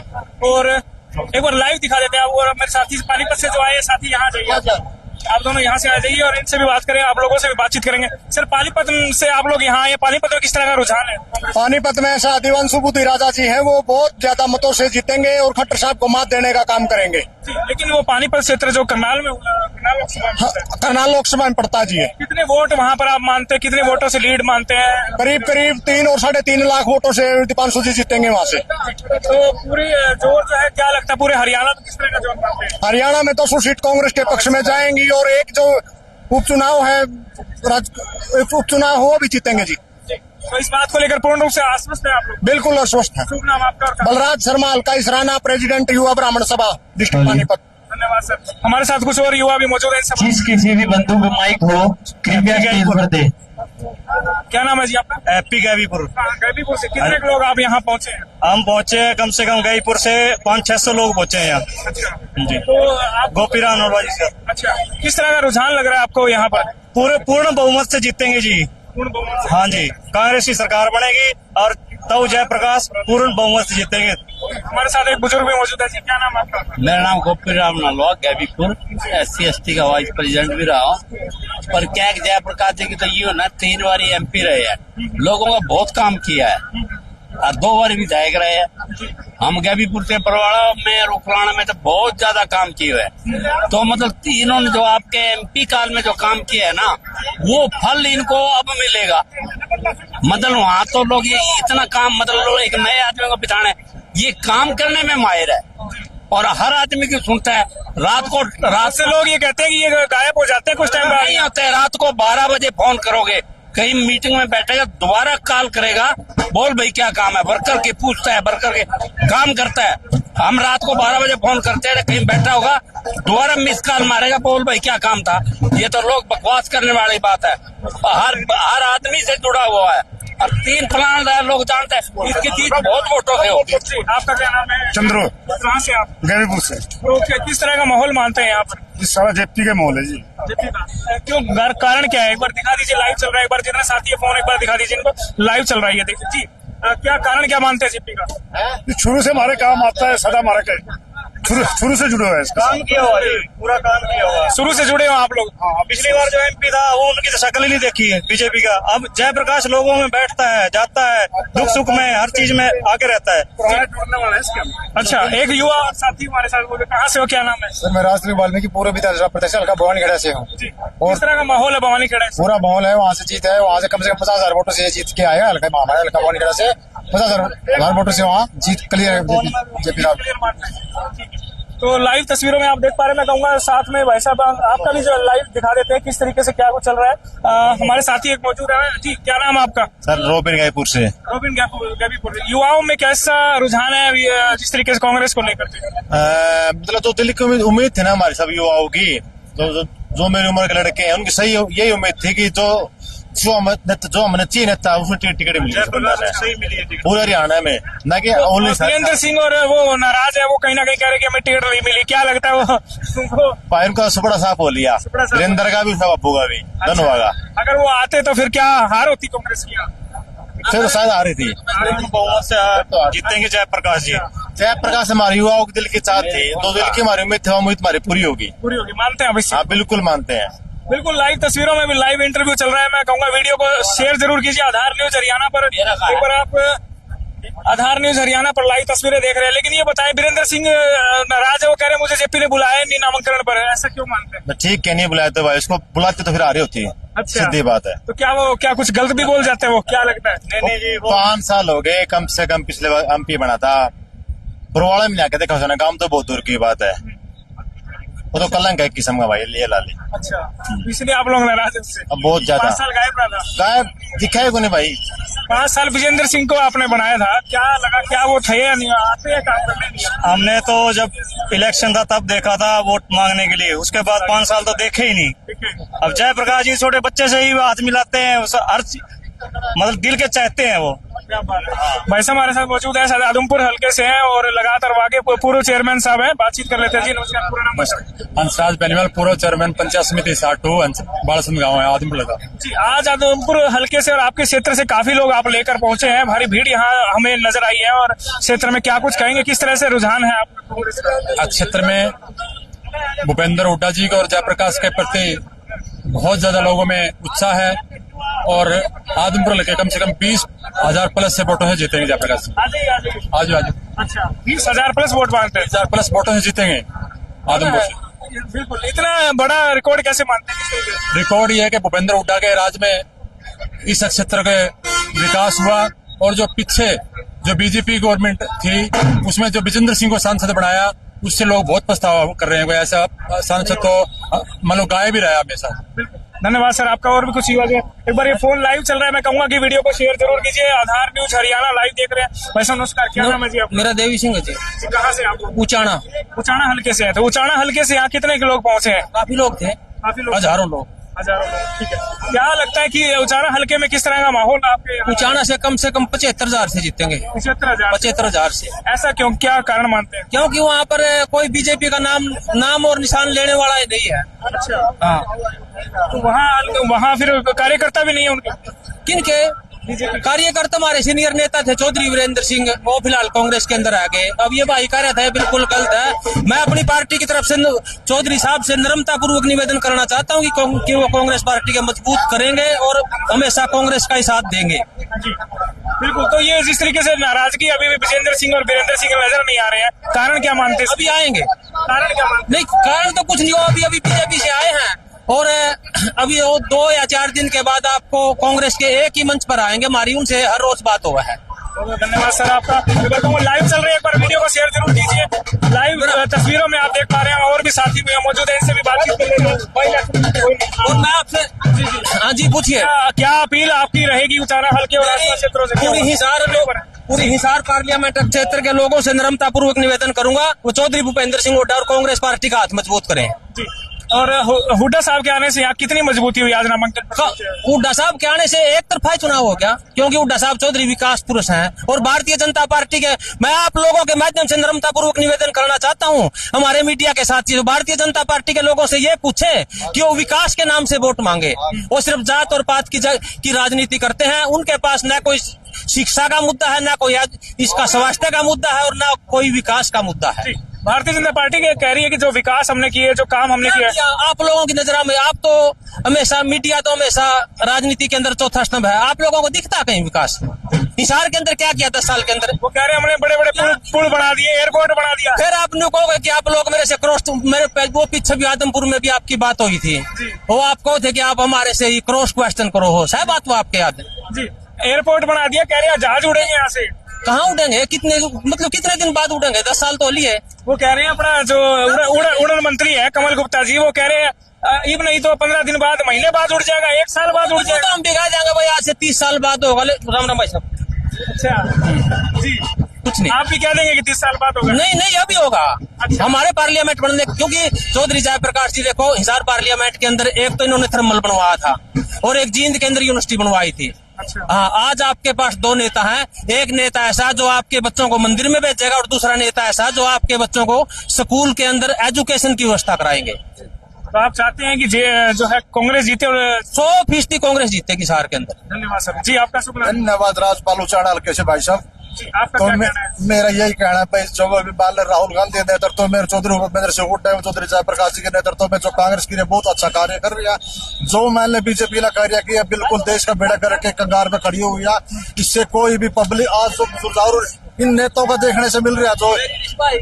और एक बार लाइव दिखा देते हैं। और मेरे साथी पानीपत से जो आए साथी यहाँ जाइए, आप दोनों यहाँ से आ जाइए और इनसे भी बात करें, आप लोगों से भी बातचीत करेंगे। सर, पानीपत से आप लोग यहाँ आए, पानीपत में किस तरह का रुझान है? पानीपत में ऐसा दिवंशु बुद्धि राजा जी हैं, वो बहुत ज्यादा मतों से जीतेंगे और खट्टर साहब को मात देने का काम करेंगे। लेकिन वो पानीपत क्षेत्र जो करनाल में करनाल लोकसभा में पड़ता जी है। कितने वोट वहाँ पर आप मानते हैं, कितने वोटों से लीड मानते हैं? करीब 3 और 3.5 लाख वोटों से दीपांशु जी जीतेंगे वहाँ से। तो पूरी जोर जो है, क्या लगता है पूरे हरियाणा में किस तरह का जोर मानते हैं? हरियाणा में 200 सीट कांग्रेस के पक्ष में जाएंगी और एक जो उपचुनाव है, उपचुनाव हो भी जीतेंगे जी। तो इस बात को लेकर पूर्ण रूप से आश्वस्त है आप लोग? बिल्कुल आश्वस्त है। शुभ नाम आपका? और बलराज शर्मा, अलकाई सराना, प्रेसिडेंट युवा ब्राह्मण सभा, डिस्ट्रिक्ट पानीपत। धन्यवाद सर। हमारे साथ कुछ और युवा भी मौजूद है। जिस किसी भी बंधु को माइक हो कृपया स्टेज पर दे। क्या नाम है जी आपका? एपी गैबीपुर। गैबीपुर से कितने लोग आप यहाँ पहुँचे हैं? हम पहुँचे कम से कम गैबीपुर से 500-600 लोग पहुँचे हैं यहाँ। अच्छा जी। तो आप गोपीराम नरवा जी सर। अच्छा, किस तरह का रुझान लग रहा है आपको यहाँ पर? पूर्ण बहुमत से जीतेंगे जी। पूर्ण बहुमत से? हाँ जी, कांग्रेस की सरकार बनेगी और तब जयप्रकाश पूर्ण बहुमत से जीतेंगे। हमारे साथ एक बुजुर्ग भी मौजूद है जी। क्या नाम है आपका? मेरा नाम गोपीराम नलवा, गैबीपुर, SC/ST का वाइस प्रेसिडेंट भी रहा हूँ। पर क्या है, जयप्रकाश जी की तो ये ना 3 बार MP रहे हैं, लोगों का बहुत काम किया है और 2 बार विधायक रहे हैं। हम गैबीपुर से परवाड़ा में, रोकलाना में तो बहुत ज्यादा काम किए हुए हैं। तो मतलब तीनों ने जो आपके MP काल में जो काम किया है ना, वो फल इनको अब मिलेगा। मतलब वहाँ तो लोग ये इतना काम, मतलब लोग एक नए आदमी को बिठाने, ये काम करने में माहिर है और हर आदमी की सुनता है। रात से लोग ये कहते हैं कि ये गायब हो जाते हैं कुछ टाइम बाद। नहीं होते। रात को 12 बजे फोन करोगे, कहीं मीटिंग में बैठेगा, दोबारा कॉल करेगा, बोल भाई क्या काम है, वर्कर के पूछता है, वर्कर के काम करता है। हम रात को 12 बजे फोन करते हैं, कहीं बैठा होगा, दोबारा मिस कॉल मारेगा, बोल भाई क्या काम था। ये तो लोग बकवास करने वाली बात है। हर आदमी से जुड़ा हुआ है और 3 फलान लोग जानते हैं, इसकी जीत बहुत वोटों से होगी। आपका क्या नाम है? चंद्रो, कहाँ से आप? गैबीपुर से। तो किस तरह का माहौल मानते हैं यहाँ पर? इस सारा जेपी का माहौल है जी। क्यों, कारण क्या है? एक बार दिखा दीजिए, लाइव चल रहा है। एक बार जितना साथी है फोन एक बार दिखा दीजिए इनको, लाइव चल रहा है। देखिए जी, क्या कारण क्या मानते हैं जेपी का? शुरू से हमारे काम आता है, सदा हमारा शुरू से जुड़े हुए हैं। काम किया हुआ है, पूरा काम किया हुआ है। शुरू से जुड़े हो आप लोग? हाँ, पिछली बार जो MP था वो उनकी तो शक्ल ही नहीं देखी है बीजेपी का। अब जयप्रकाश लोगों में बैठता है, जाता है, दुख सुख में हर चीज में आगे रहता है। अच्छा, एक युवा साथी हमारे साथ बोले, कहाँ से हो, क्या नाम है? सर, मैं राष्ट्रीय वाल्मीकि पूर्व विधानसभा प्रदेश हल्का भवानीखेड़ा से हूँ। किस तरह का माहौल है भवानी खेड़ा? पूरा माहौल है, वहाँ से जीत है, वहाँ से कम 50,000 वोटों से जीत के आया। हल्का भवानीखेड़ा से 50,000 वोटों से वहाँ जीत क्लियर है जेपी राव। तो लाइव तस्वीरों में आप देख पा रहे हैं। मैं कहूंगा साथ में भाई साहब आपका भी जो लाइव दिखा देते हैं किस तरीके से क्या कुछ चल रहा है। हमारे साथी एक मौजूद है जी। क्या नाम है आपका? सर, रोबिन गैबीपुर से। रोबिन गैबीपुर। युवाओं में कैसा रुझान है जिस तरीके से कांग्रेस को लेकर? मतलब जो दिल्ली की उम्मीद थी ना हमारी सब युवाओं की, जो मेरी उम्र के लड़के हैं उनकी सही यही उम्मीद थी कि जो हमने चाहिए नेता उसमें टिकट मिली पूरे हरियाणा में, न कि ओनली वीरेंद्र सिंह। और वो नाराज है, वो कहीं ना कहीं कह रहे कि हमें टिकट नहीं मिली। क्या लगता है वो तुमको? भाई उनका सुपड़ा साफ हो लिया, वीरेंद्र का भी, सब अब्बू का भी, दोनों का। अगर वो आते तो फिर क्या हार होती कांग्रेस की? फिर शायद आ रही थी। बहुत से जीतेंगे जयप्रकाश जी। जयप्रकाश हमारे युवाओं के दिल की चाहत थी, 2 दिल की हमारी उम्मीद थी, उम्मीद हमारी पूरी होगी। मानते हैं अवश्य? हाँ, बिल्कुल मानते हैं। बिल्कुल। लाइव तस्वीरों में भी लाइव इंटरव्यू चल रहा है। मैं कहूंगा वीडियो को शेयर जरूर कीजिए। आधार न्यूज हरियाणा पर एक बार आप आधार न्यूज हरियाणा पर लाइव तस्वीरें देख रहे हैं। लेकिन ये बताएं, वीरेंद्र सिंह नाराज है, वो कह रहे हैं मुझे जेपी ने बुलाया नहीं नामांकन पर, ऐसा क्यों मानते हैं? ठीक है, नहीं बुलाया तो भाई, इसको बुलाते तो फिर आ रही होती है। अच्छा, सीधी बात है। तो क्या कुछ गलत भी बोल जाते हैं वो, क्या लगता है? नहीं जी, 5 साल हो गए कम से कम, पिछले बार MP बना था, परवाड़ा में जाके देखा उसने काम, तो बहुत दूर की बात है। वो तो कलंक है एक किस्म का भाई, लिए लाले। अच्छा, इसलिए आप लोग नाराज हैं उससे? अब बहुत ज्यादा 5 साल गायब रहा था। गायब दिखा है को नहीं भाई। 5 साल विजेंद्र सिंह को आपने बनाया था, क्या लगा, क्या वो थे या नहीं, आते हैं काम करने? हमने तो जब इलेक्शन था तब देखा था वोट मांगने के लिए, उसके बाद 5 साल तो देखे ही नहीं। अब जयप्रकाश जी छोटे बच्चे से ही हाथ मिलाते हैं, हर मतलब दिल के चाहते हैं वो। क्या बात है। भाई साहब हमारे साथ मौजूद है, शायद आदमपुर हल्के से हैं और लगातार आगे पूर्व चेयरमैन साहब हैं, बातचीत कर लेते हैं। जी नमस्कार, पूरा नाम बताइए। हंसराज बेनीवाल, पूर्व चेयरमैन पंचायत समिति साटू बाड़ासंद गाँव है, आदमपुर लगा। जी, आज आदमपुर हल्के से और आपके क्षेत्र से काफी लोग आप लेकर पहुंचे हैं, भारी भीड़ यहाँ हमें नजर आई है, और क्षेत्र में क्या कुछ कहेंगे, किस तरह से रुझान है आपका कांग्रेस का? क्षेत्र में भूपेंद्र हुड्डा जी और जयप्रकाश के प्रति बहुत ज्यादा लोगों में उत्साह है, और आदमपुर हल्के कम से कम 20,000 प्लस से वोटों से जीतेंगे जयप्रकाश। आज अच्छा, 20,000 प्लस वोट मांगते हैं? 20,000 प्लस वोटों से जीतेंगे आदमपुर से। बिल्कुल, इतना बड़ा रिकॉर्ड कैसे मानते हैं? रिकॉर्ड ये है कि भूपेंद्र हुड्डा के राज में इस क्षेत्र के विकास हुआ, और जो पीछे जो बीजेपी गवर्नमेंट थी उसमें जो विजेंद्र सिंह को सांसद बनाया, उससे लोग बहुत पछतावा कर रहे हैं। ऐसा सांसद तो मतलब गायब ही रहा हमेशा। धन्यवाद सर, आपका और भी कुछ युवा है। एक बार ये फोन लाइव चल रहा है, मैं कहूंगा कि वीडियो को शेयर जरूर कीजिए। आधार न्यूज हरियाणा लाइव देख रहे हैं। वैसे नमस्कार, क्या नाम है जी आपका? मेरा देवी सिंह है जी। कहाँ से आप? उचाना। उचाना हल्के से है, तो उचाना हल्के से यहाँ कितने लोग पहुंचे हैं? काफी लोग थे, काफी लोग, हजारों लोग। ठीक है। क्या लगता है कि उचाना हल्के में किस तरह का माहौल आपके? उचाना से कम 75,000 से जीतेंगे। 75,000 से। ऐसा क्यों, क्या कारण मानते हैं? क्योंकि वहाँ पर कोई बीजेपी का नाम और निशान लेने वाला ही नहीं है। अच्छा, हाँ। तो वहाँ फिर कार्यकर्ता भी नहीं है उनके? किनके कार्यकर्ता? हमारे सीनियर नेता थे चौधरी वीरेंद्र सिंह, वो फिलहाल कांग्रेस के अंदर आ गए। अब ये भाई कह रहा था बिल्कुल गलत है। मैं अपनी पार्टी की तरफ से चौधरी साहब से नम्रता पूर्वक निवेदन करना चाहता हूँ कि वो कांग्रेस पार्टी के मजबूत करेंगे और हमेशा कांग्रेस का ही साथ देंगे। बिल्कुल, तो ये जिस तरीके से नाराजगी अभी भी विजेंद्र सिंह और वीरेंद्र सिंह नजर नहीं आ रहे हैं, कारण क्या मानते हैं? अभी आएंगे। कारण क्या मानते? नहीं, कारण तो कुछ नहीं हो, अभी बीजेपी से आए हैं, और अभी 2 या 4 दिन के बाद आपको कांग्रेस के एक ही मंच पर आएंगे, हमारी उनसे हर रोज बात हुआ है। धन्यवाद सर आपका। लाइव चल रही है, एक बार वीडियो को शेयर जरूर कीजिए। लाइव तस्वीरों में आप देख पा रहे हैं, और भी साथी भी मौजूद है, इनसे भी बातचीत कर लेंगे। और मैं आपसे हाँ जी पूछिए, क्या अपील आपकी रहेगी उचाना हल्के और आसपास क्षेत्रों से? पूरी हिसार पार्लियामेंट क्षेत्र के लोगों से नम्रता पूर्वक निवेदन करूंगा, वो चौधरी भूपेंद्र सिंह हुड्डा और कांग्रेस पार्टी का हाथ मजबूत करें। और हुड्डा साहब के आने से यहाँ कितनी मजबूती हुई? आज नामांकन हुड्डा साहब के आने से एक तरफा चुनाव हो गया, क्योंकि हुड्डा साहब चौधरी विकास पुरुष हैं, और भारतीय जनता पार्टी के मैं आप लोगों के माध्यम से नम्रता पूर्वक निवेदन करना चाहता हूं, हमारे मीडिया के साथी जो भारतीय जनता पार्टी के लोगों से ये पूछे कि वो विकास के नाम से वोट मांगे, वो सिर्फ जात और पात की राजनीति करते हैं। उनके पास न कोई शिक्षा का मुद्दा है, न कोई इसका स्वास्थ्य का मुद्दा है, और न कोई विकास का मुद्दा है। भारतीय जनता पार्टी कह रही है कि जो विकास हमने किए, जो काम हमने किया, आप लोगों की नजर में, आप तो हमेशा मीडिया तो हमेशा राजनीति के अंदर चौथा स्तंभ है, आप लोगों को दिखता कहीं विकास? हिसार के अंदर क्या किया 10 साल के अंदर? वो कह रहे हैं हमने बड़े बड़े पुल बना दिए, एयरपोर्ट बना दिया। फिर आप लोग कहोगे कि आप लोग मेरे से क्रॉस, मेरे वो पीछे भी आदमपुर में भी आपकी बात हुई थी, वो आप कहो थे कि आप हमारे से ही क्रॉस क्वेश्चन करो, हो सही बात वो आपके याद जी। एयरपोर्ट बना दिया, कह रहे हैं जहाज उड़ेंगे यहाँ से। कहाँ उड़ेंगे? कितने दिन बाद उड़ेंगे? 10 साल तो लिए। वो कह रहे हैं अपना जो उड़न मंत्री है कमल गुप्ता जी, वो कह रहे हैं इब नहीं तो 15 दिन बाद, महीने बाद उड़ जाएगा, 1 साल बाद उड़ जाएगा। तो हम बिगा जाएंगे भाई, आज से 30 साल बाद होगा। राम राम भाई साहब। अच्छा जी, कुछ नहीं, आप भी कह देंगे कि 30 साल बाद होगा? नहीं अभी होगा। अच्छा। हमारे पार्लियामेंट बनने, क्योंकि चौधरी जयप्रकाश जी देखो, हिसार पार्लियामेंट के अंदर एक तो इन्होंने थर्मल बनवाया था, और एक जींद के अंदर यूनिवर्सिटी बनवाई थी। अच्छा। हाँ, आज आपके पास 2 नेता हैं, एक नेता ऐसा जो आपके बच्चों को मंदिर में भेजेगा, और दूसरा नेता ऐसा जो आपके बच्चों को स्कूल के अंदर एजुकेशन की व्यवस्था कराएंगे। तो आप चाहते हैं कि जो है कांग्रेस जीते, और 100% कांग्रेस जीतेगी हिसार के अंदर। धन्यवाद सर जी, आपका शुभ नाम? धन्यवाद। राजपाल उचाना हल्के से भाई साहब। आपका तो क्या कहना है? मेरा यही कहना है भाई, जो अभी बाल राहुल गांधी के नेतृत्व में, चौधरी भूपेंद्र सिंह हुड्डा एवं चौधरी जयप्रकाश जी के नेतृत्व में जो कांग्रेस की बहुत अच्छा कार्य कर रही है, जो मैंने बीजेपी ने कार्य किया, बिल्कुल देश का बेड़ा करके कंगार में खड़ी हुई है। इससे कोई भी पब्लिक आज जो इन नेताओं का देखने से मिल रहा है, जो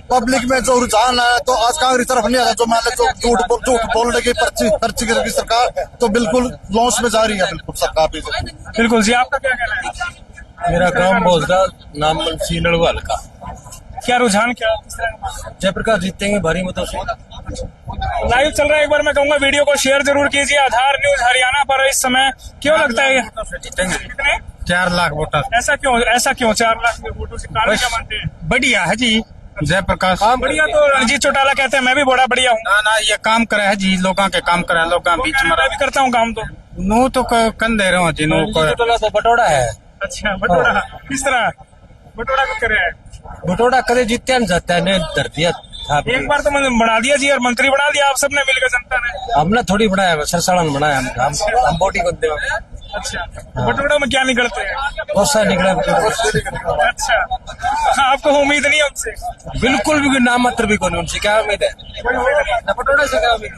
पब्लिक में जो रुझान है, तो आज कांग्रेस तरफ नहीं आया। जो मैंने जो झूठ बोलने की पर्ची की सरकार तो बिल्कुल लॉस में जा रही है, बिल्कुल सरकार भी। बिल्कुल जी, आपका क्या कहना है? मेरा गांव भोजदा, नाम मनसी नड़वाल का। क्या रुझान क्या? जयप्रकाश जीतेंगे भारी मतों से। लाइव चल रहा है, एक बार मैं कहूंगा वीडियो को शेयर जरूर कीजिए। आधार न्यूज हरियाणा पर इस समय क्यों लगता है कितने 4 लाख वोटर। ऐसा क्यों 4 लाख के वोटों से कारण क्या मानते हैं? बढ़िया है जी जयप्रकाश। हाँ बढ़िया, तो रणजीत चौटाला कहते हैं मैं भी बड़ा बढ़िया हूँ। ना ये काम करे है जी, लोगों के काम करे, लोगों के बीच में मैं भी करता हूँ काम तो। नो तो कन दे रहे हो जी, नो तो बटोड़ा है। अच्छा बटोड़ा किस तरह बटोड़ा को करे है? बटोड़ा कदे जीतते हम जाता है, ने धर दिया था। एक बार तो मैंने बना दिया जी, और मंत्री बना दिया आप सबने मिलकर, जनता ने। हमने थोड़ी बनाया, सरसाड़न बनाया हम बोटी को दे। अच्छा, बटोड़ा में क्या निकलते हैं? बहुत सारे निकले। अच्छा, आपको उम्मीद नहीं है उनसे? बिल्कुल भी नाम मात्र भी कौन, उनसे क्या उम्मीद है? बटोड़ा से क्या उम्मीद?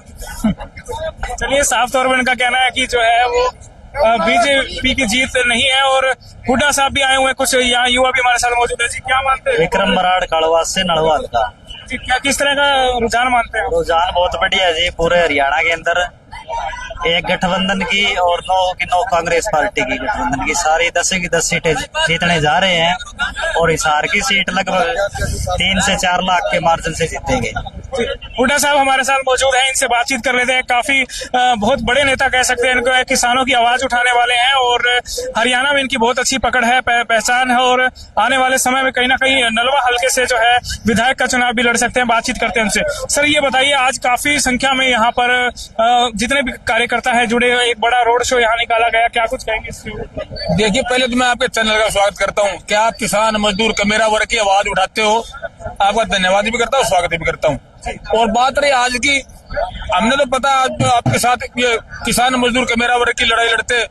चलिए, साफ तौर पर इनका कहना है कि जो है वो बीजेपी की जीत नहीं है। और हुड्डा साहब भी आए हुए हैं, कुछ यहाँ युवा भी हमारे साथ मौजूद है जी। क्या मानते हैं? विक्रम बराड़ काड़वास से नड़वाल का जी, क्या किस तरह का रुझान मानते हैं? रुझान बहुत बढ़िया है जी। पूरे हरियाणा के अंदर एक गठबंधन की और 9 कांग्रेस पार्टी की गठबंधन की सारी 10 की 10 सीटें जीतने जा रहे हैं। और हिसार की सीट लगभग 3 से 4 लाख के मार्जिन से जीतेंगे। हुड्डा साहब हमारे साथ मौजूद हैं, इनसे बातचीत कर लेते हैं। काफी बहुत बड़े नेता कह सकते हैं इनको, किसानों की आवाज उठाने वाले हैं और हरियाणा में इनकी बहुत अच्छी पकड़ है, पहचान है। और आने वाले समय में कहीं ना कहीं नलवा हल्के से जो है विधायक का चुनाव भी लड़ सकते हैं। बातचीत करते हैं उनसे। सर ये बताइए, आज काफी संख्या में यहाँ पर जितने भी कार्यकर्ता है जुड़े, एक बड़ा रोड शो यहाँ निकाला गया, क्या कुछ कहेंगे इसके? देखिए, पहले तो मैं आपके चैनल का स्वागत करता हूँ कि आप किसान मजदूर कमेरा वर्ग की आवाज उठाते हो। आपका धन्यवाद भी करता हूँ, स्वागत भी करता हूँ। और बात रही आज की, हमने तो पता आज आपके साथ ये किसान मजदूर कमेरा वर्ग की लड़ाई लड़ते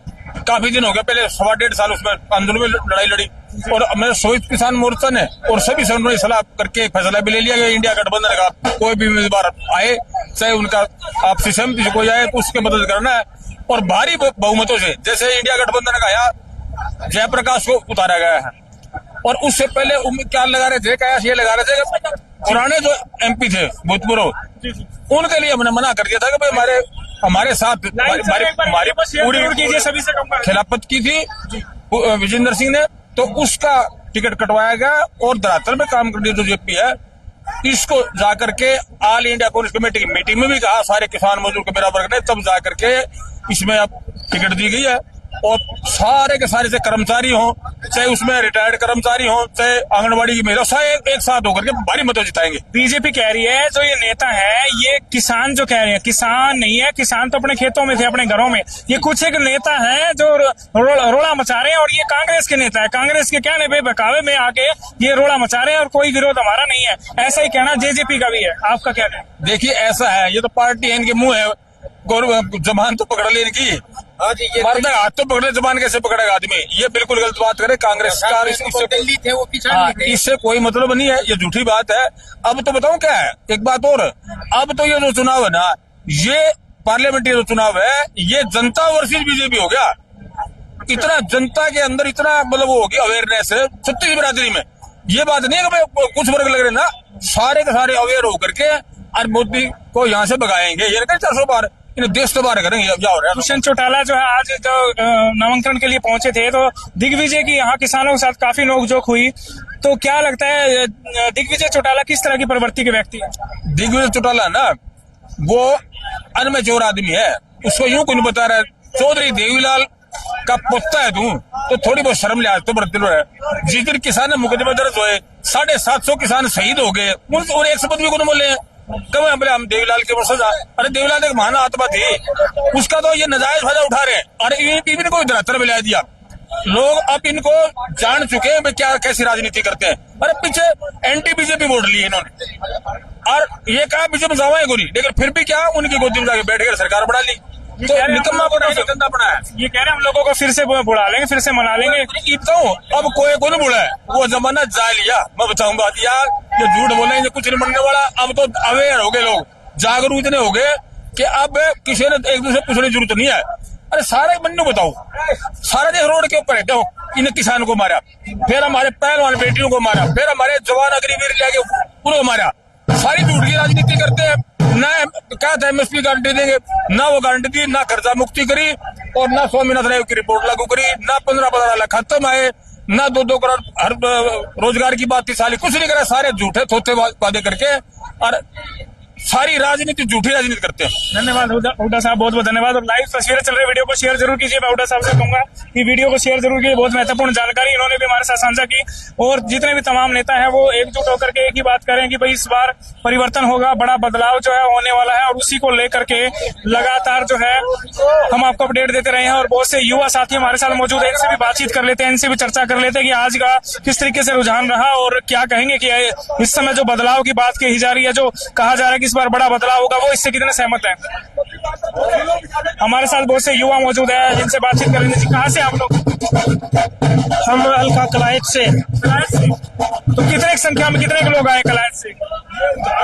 काफी दिन हो गए। पहले 1.5 साल उसमें आंदोलन में लड़ाई लड़ी और हमें शहीद किसान मोर्चा ने और सभी संगठनों ने सलाह करके फैसला भी ले लिया कि इंडिया गठबंधन का कोई भी उम्मीदवार आए, चाहे उनका आपसी सहमति से कोई आए, तो उसके मदद करना है। और भारी बहुमतों से जैसे इंडिया गठबंधन का आया, जयप्रकाश को उतारा गया है। और उससे पहले क्या लगा रहे थे, कयास ये लगा रहे थे कि पुराने जो एमपी थे भूतपूर्व, उनके लिए हमने मना कर दिया था कि भाई हमारे साथ हमारी पूरी सभी से कम खिलाफत की थी विजेंद्र सिंह ने, तो उसका टिकट कटवाया गया। और धरातल में काम करने जो जेपी है, इसको जाकर के ऑल इंडिया कांग्रेस कमेटी की मीटिंग में भी कहा सारे किसान मजदूर के मेरा वर्ग ने, तब जाकर के इसमें अब टिकट दी गई है। और सारे के सारे, चाहे कर्मचारी हो, चाहे उसमें रिटायर्ड कर्मचारी हो, चाहे आंगनबाड़ी की महिला, सारे एक साथ होकर के भारी मतों जिताएंगे। बीजेपी कह रही है जो ये नेता है, ये किसान जो कह रहे हैं, किसान नहीं है, किसान तो अपने खेतों में थे, अपने घरों में। ये कुछ एक नेता है जो रोड़ा मचा रहे हैं और ये कांग्रेस के नेता है। कांग्रेस के कहने पे बहकावे में आके ये रोड़ा मचा रहे हैं और कोई विरोध हमारा नहीं है, ऐसा ही कहना जेजेपी का भी है। आपका क्या कहना है? देखिए, ऐसा है, ये तो पार्टी है, इनके मुंह है, जबान तो पकड़ ले इनकी, मर्द हाथ तो पकड़े, जबान कैसे पकड़ेगा आदमी? ये बिल्कुल गलत बात करे कांग्रेस का। इससे कोई मतलब नहीं है, ये झूठी बात है। अब तो बताऊं क्या है, एक बात और, अब तो ये जो चुनाव है ना, ये पार्लियामेंट्री जो चुनाव है, ये जनता वर्सेस बीजेपी हो गया। इतना जनता के अंदर इतना मतलब वो होगी अवेयरनेस है छत्तीस बिरादरी में। ये बात नहीं है कि कुछ वर्ग लग रहे ना, सारे के सारे अवेयर होकर के और मोदी को यहाँ से भगाएंगे। ये 400 बार इन्हें देश तो बाहर करेंगे। क्या हो रहा है? दुष्यंत चौटाला जो है आज जो नामांकन के लिए पहुंचे थे, तो दिग्विजय की यहाँ किसानों के साथ काफी नोकझोंक हुई। तो क्या लगता है दिग्विजय चौटाला किस तरह की प्रवृत्ति के व्यक्ति है? दिग्विजय चौटाला ना, वो अनमेच्योर आदमी है, उसको यूं कोई नहीं बता रहा है। चौधरी देवीलाल का पोता है तू, तो थोड़ी बहुत शर्म लिहाज तो बरतते है। जिस दिन किसान मुकदमे दर्ज हुए, 750 किसान शहीद हो गए, और एक शब्द भी को बोले कब बोले हम देवीलाल के वर्षा। अरे देवीलाल एक महान आत्मा थी, उसका तो ये नजायज फायदा उठा रहे हैं। अरे इनको को धरातल में ला दिया। लोग अब इनको जान चुके हैं क्या कैसी राजनीति करते हैं। अरे पीछे एंटी बीजेपी वोट लिए इन्होंने और ये कहा बीजेपी जावा गोरी, लेकिन फिर भी क्या उनकी गोदी में जाके बैठ कर सरकार बढ़ा ली। तो निकम्मा बना गंदा बना है। ये कह रहे हैं हम लोगों को फिर से बुला लेंगे, फिर से मना लेंगे। अब कोई नहीं बुला है, वो जमाना जा लिया। मैं बताऊं बात यार, ये झूठ बोलेंगे कुछ नहीं बनने वाला। अब तो अवेयर हो गए लोग, जागरूक इतने हो गए कि अब किसी ने एक दूसरे पूछने की जरूरत नहीं है। अरे सारे मन्नू बताओ, सारा देश रोड के ऊपर है। देखो इन किसानों को मारा, फिर हमारे पहलवान बेटियों को मारा, फिर हमारे जवान अग्निवीर लेके उनको मारा। सारी झूठ की राजनीति करते हैं। ना क्या था एमएसपी गारंटी देंगे, ना वो गारंटी दी, ना कर्जा मुक्ति करी, और ना स्वामीनाथन आयोग की रिपोर्ट लागू करी, ना 15-15 लाख खत्म आए, ना 2-2 करोड़ हर रोजगार की बात थी। साली कुछ नहीं करा, सारे झूठे थोथे वादे करके। और सारी राजनीति झूठी राजनीति करते हैं। धन्यवाद हुड्डा साहब, बहुत बहुत धन्यवाद। और लाइव तस्वीरें चल रही, वीडियो को शेयर जरूर कीजिए। मैं हुड्डा साहब से कहूंगा कि वीडियो को शेयर जरूर कीजिए। बहुत महत्वपूर्ण जानकारी इन्होंने भी हमारे साथ साझा की। और जितने भी तमाम नेता हैं वो एकजुट होकर के एक ही बात करें कि भाई इस बार परिवर्तन होगा, बड़ा बदलाव जो है होने वाला है। और उसी को लेकर के लगातार जो है हम आपको अपडेट देते रहे हैं। और बहुत से युवा साथी हमारे साथ मौजूद है, इनसे भी बातचीत कर लेते हैं, इनसे भी चर्चा कर लेते हैं कि आज का किस तरीके से रुझान रहा और क्या कहेंगे कि इस समय जो बदलाव की बात कही जा रही है, जो कहा जा रहा है कि इस बार बड़ा बदलाव होगा, वो इससे कितने सहमत है। हमारे साथ बहुत से युवा मौजूद है जिनसे बातचीत करेंगे। कहाँ से आप लोग? हम हल्का कलायत से। तो कितने संख्या में कितने लोग आए कलायत से?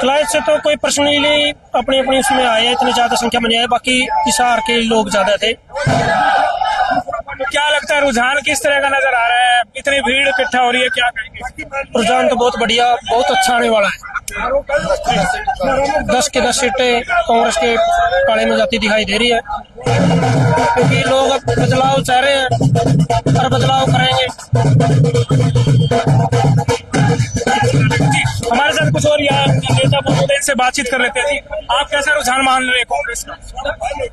कलायत से तो कोई पर्सनली अपनी अपनी उसमें आए, इतनी ज्यादा संख्या में नहीं आए, बाकी हिसार के लोग ज्यादा थे। तो क्या लगता है रुझान किस तरह का नजर आ रहा है? इतनी भीड़ इकट्ठा हो रही है, क्या कहेंगे? रुझान तो बहुत बढ़िया, बहुत अच्छा आने वाला है। 10 के 10 सीटें कांग्रेस के पाले में जाती दिखाई दे रही है, क्योंकि लोग अब बदलाव चाह रहे हैं और बदलाव करेंगे। हमारे साथ कुछ और यहाँ नेता मौजूद है, इनसे बातचीत कर लेते हैं। जी, आप कैसा रुझान मान रहे हैं कांग्रेस का?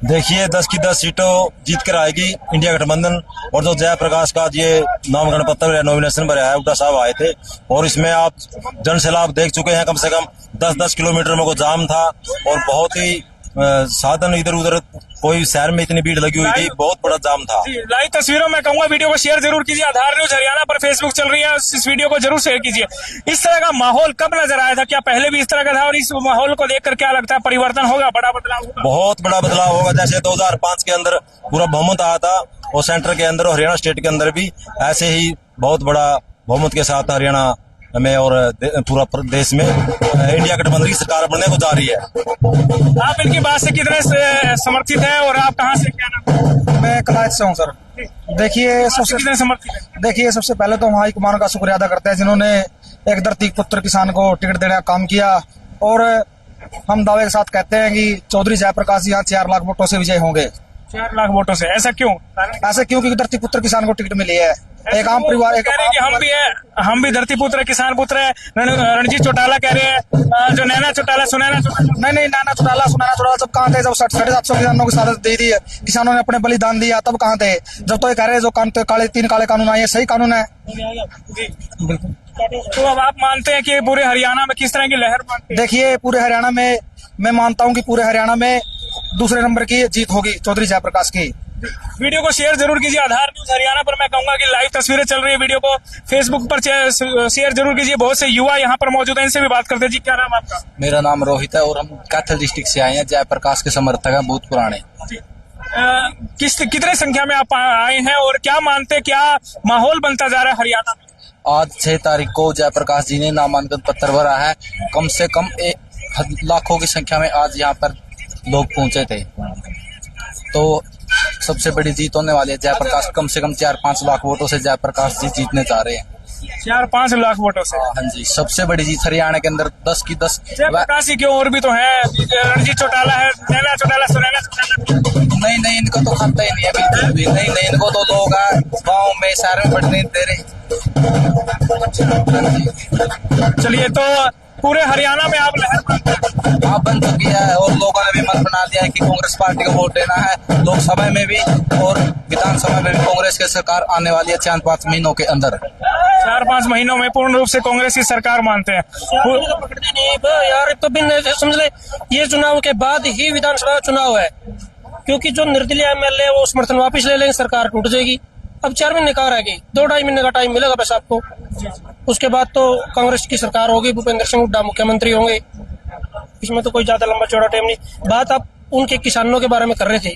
देखिए 10 की 10 सीटों जीत कर आएगी इंडिया गठबंधन। और जो जयप्रकाश का ये नामकरण पत्र नॉमिनेशन भरा है, हुड्डा साहब आए थे और इसमें आप जन सैलाब देख चुके हैं। कम से कम 10-10 किलोमीटर में को जाम था और बहुत ही साधन इधर उधर, कोई शहर में इतनी भीड़ लगी हुई थी, बहुत बड़ा जाम था। लाइव तस्वीरों में कहूंगा वीडियो को शेयर जरूर कीजिए। आधार न्यूज हरियाणा पर फेसबुक चल रही है, इस वीडियो को जरूर शेयर कीजिए। इस तरह का माहौल कब नजर आया था? क्या पहले भी इस तरह का था? और इस माहौल को देखकर क्या लगता है, परिवर्तन होगा, बड़ा बदलाव होगा? बहुत बड़ा बदलाव होगा। जैसे 2005 के अंदर पूरा बहुमत आया था और सेंटर के अंदर और हरियाणा स्टेट के अंदर भी ऐसे ही बहुत बड़ा बहुमत के साथ हरियाणा में और पूरा देश में इंडिया गठबंधन की सरकार बनने को जा रही है। आप इनकी बात से कितने समर्थित हैं और आप कहाँ से? क्या नाम? मैं कलायत से हूँ सर। देखिए कितने समर्थित हैं? देखिए सबसे पहले तो हम हाईकमान का शुक्रिया अदा करते हैं जिन्होंने एक धरती पुत्र किसान को टिकट देने का काम किया। और हम दावे के साथ कहते हैं कि चौधरी जयप्रकाश जी यहाँ 4 लाख वोटों से विजय होंगे। 4 लाख वोटों से? ऐसा क्यों? ऐसा क्यों? क्योंकि धरती पुत्र किसान को टिकट मिली है। एक आम परिवार, हम भी धरती पुत्र किसान पुत्र है। रणजीत चौटाला कह रहे हैं, जो नैना चौटाला, सुनैना चौटाला, नहीं नैना चौटाला सुनैना चौटाला जब कहाँ थे? जब 750 किसानों की शहादत दे दी है, किसानों ने अपने बलिदान दिया, तब कहाँ थे? जब तो ये कह रहे हैं जो तीन काले कानून आए, सही कानून है। बिल्कुल। तो अब आप मानते हैं कि पूरे हरियाणा में किस तरह की लहर? देखिए पूरे हरियाणा में मैं मानता हूँ कि पूरे हरियाणा में दूसरे नंबर की जीत होगी चौधरी जयप्रकाश की। वीडियो को शेयर जरूर कीजिए। आधार न्यूज हरियाणा पर मैं कहूंगा कि लाइव तस्वीरें चल रही है, वीडियो को फेसबुक पर शेयर जरूर कीजिए। बहुत से युवा यहाँ पर मौजूद हैं, इनसे भी बात करते हैं। जी, क्या नाम आपका? मेरा नाम रोहित है और हम कैथल डिस्ट्रिक्ट से आए हैं। जयप्रकाश के समर्थक हैं, बहुत पुराने। कितने संख्या में आप आए हैं और क्या मानते हैं, क्या माहौल बनता जा रहा है हरियाणा में? आज 6 तारीख को जयप्रकाश जी ने नामांकन पत्र भरा है। कम से कम लाखों की संख्या में आज यहाँ पर लोग पहुंचे थे। तो सबसे बड़ी जीत होने वाली है। जयप्रकाश कम से कम 4-5 लाख वोटों से जयप्रकाश जी जीतने जा रहे हैं। 4-5 लाख वोटों से? हाँ जी, सबसे बड़ी जीत हरियाणा के अंदर 10 की 10। जयप्रकाश जी क्यों, और भी तो है, रणजीत चौटाला है, नैना चौटाला, सुनैना चौटाला। नहीं, इनको तो खाता ही नहीं है बिल्कुल भी। नहीं, इनको तो लोग गाँव में शहर में बढ़ने दे रहे। चलिए, तो पूरे हरियाणा में आप लहर हाँ बन चुकी है और लोगों ने भी मन बना दिया है कि कांग्रेस पार्टी को वोट देना है। लोकसभा में भी और विधानसभा में भी कांग्रेस की सरकार आने वाली है 4-5 महीनों के अंदर। 4-5 महीनों में पूर्ण रूप से कांग्रेस की सरकार मानते हैं यार? तो बिन समझ ले, ये चुनाव के बाद ही विधानसभा चुनाव है, क्योंकि जो निर्दलीय एमएलए वो समर्थन वापिस ले लेंगे, सरकार टूट जाएगी। अब 4 महीने कहाँ रहेगी? 2-2.5 महीने का टाइम मिलेगा बस आपको। उसके बाद तो कांग्रेस की सरकार होगी, भूपेंद्र सिंह हुड्डा मुख्यमंत्री होंगे। इसमें तो कोई ज्यादा लंबा चौड़ा टाइम नहीं। बात आप उनके किसानों के बारे में कर रहे थे।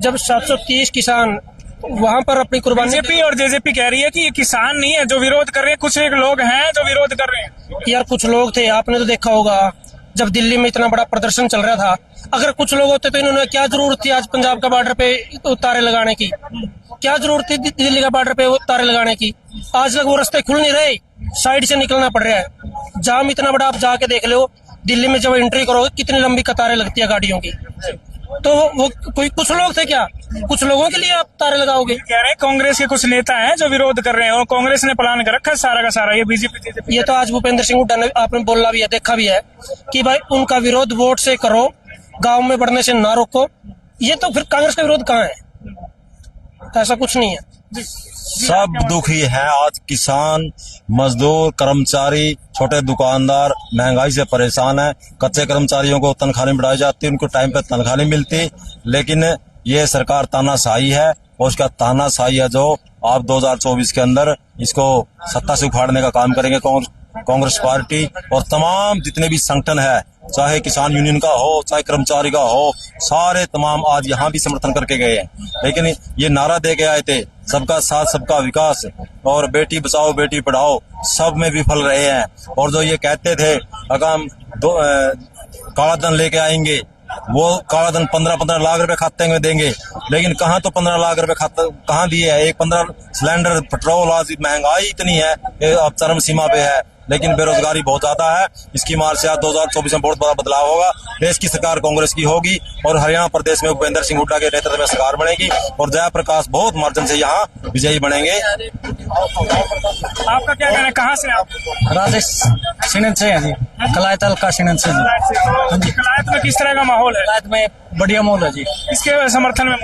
जब 730 किसान वहां पर अपनी कुर्बानी, बीजेपी और जेजेपी कह रही है कि ये किसान नहीं है जो विरोध कर रहे हैं, कुछ एक लोग हैं जो विरोध कर रहे हैं। यार कुछ लोग थे, आपने तो देखा होगा जब दिल्ली में इतना बड़ा प्रदर्शन चल रहा था। अगर कुछ लोग होते तो इन्होंने क्या जरूरत थी आज पंजाब का बॉर्डर पे तारे लगाने की? क्या जरूरत थी दिल्ली का बॉर्डर पे तारे लगाने की? आज तक वो रास्ते खुल नहीं रहे, साइड से निकलना पड़ रहा है। जाम इतना बड़ा, आप जाके देख लो दिल्ली में जब एंट्री करोगे कितनी लंबी कतारें लगती है गाड़ियों की। तो वो कोई कुछ लोग थे क्या? कुछ लोगों के लिए आप तारे लगाओगे? कह रहे हैं कांग्रेस के कुछ नेता हैं जो विरोध कर रहे हैं और कांग्रेस ने प्लान कर रखा है सारा का सारा, ये बीजेपी ये तो आज भूपेंद्र सिंह हुड्डा ने आपने बोला भी है, देखा भी है कि भाई उनका विरोध वोट से करो, गांव में बढ़ने से ना रोको। ये तो फिर कांग्रेस का विरोध कहाँ है? ऐसा कुछ नहीं है। सब दुखी है आज, किसान, मजदूर, कर्मचारी, छोटे दुकानदार महंगाई से परेशान है। कच्चे कर्मचारियों को तनख्वाह नहीं बढ़ाई जाती, उनको टाइम पे तनख्वाह नहीं मिलती। लेकिन ये सरकार तानाशाही है और उसका तानाशाही है जो आप 2024 के अंदर इसको सत्ता से उखाड़ने का काम करेंगे कांग्रेस पार्टी और तमाम जितने भी संगठन है, चाहे किसान यूनियन का हो, चाहे कर्मचारी का हो, सारे तमाम आज यहाँ भी समर्थन करके गए हैं। लेकिन ये नारा दे के आए थे सबका साथ सबका विकास और बेटी बचाओ बेटी पढ़ाओ, सब में विफल रहे हैं। और जो ये कहते थे अगर काला धन लेके आएंगे, वो काला धन 15-15 लाख रुपए खाते में देंगे, लेकिन कहाँ तो 15 लाख रुपए खाता कहाँ दिए है? एक 15 सिलेंडर पेट्रोल, आज महंगाई इतनी है, अब चरम सीमा पे है। लेकिन बेरोजगारी बहुत ज्यादा है। इसकी मार से आज 2024 में बहुत बड़ा बदलाव होगा। देश की सरकार कांग्रेस की होगी और हरियाणा प्रदेश में भूपेंद्र सिंह हुड्डा के नेतृत्व में सरकार बनेगी और जयप्रकाश बहुत मार्जिन से यहाँ विजयी बनेंगे। आपका क्या कहना है, कहाँ से आप? राजेश सिनन से है जी, कलायत हल्का सिनन से जी। कलायत में किस तरह का माहौल है? कलायत में बढ़िया माहौल है जी। किसके समर्थन में?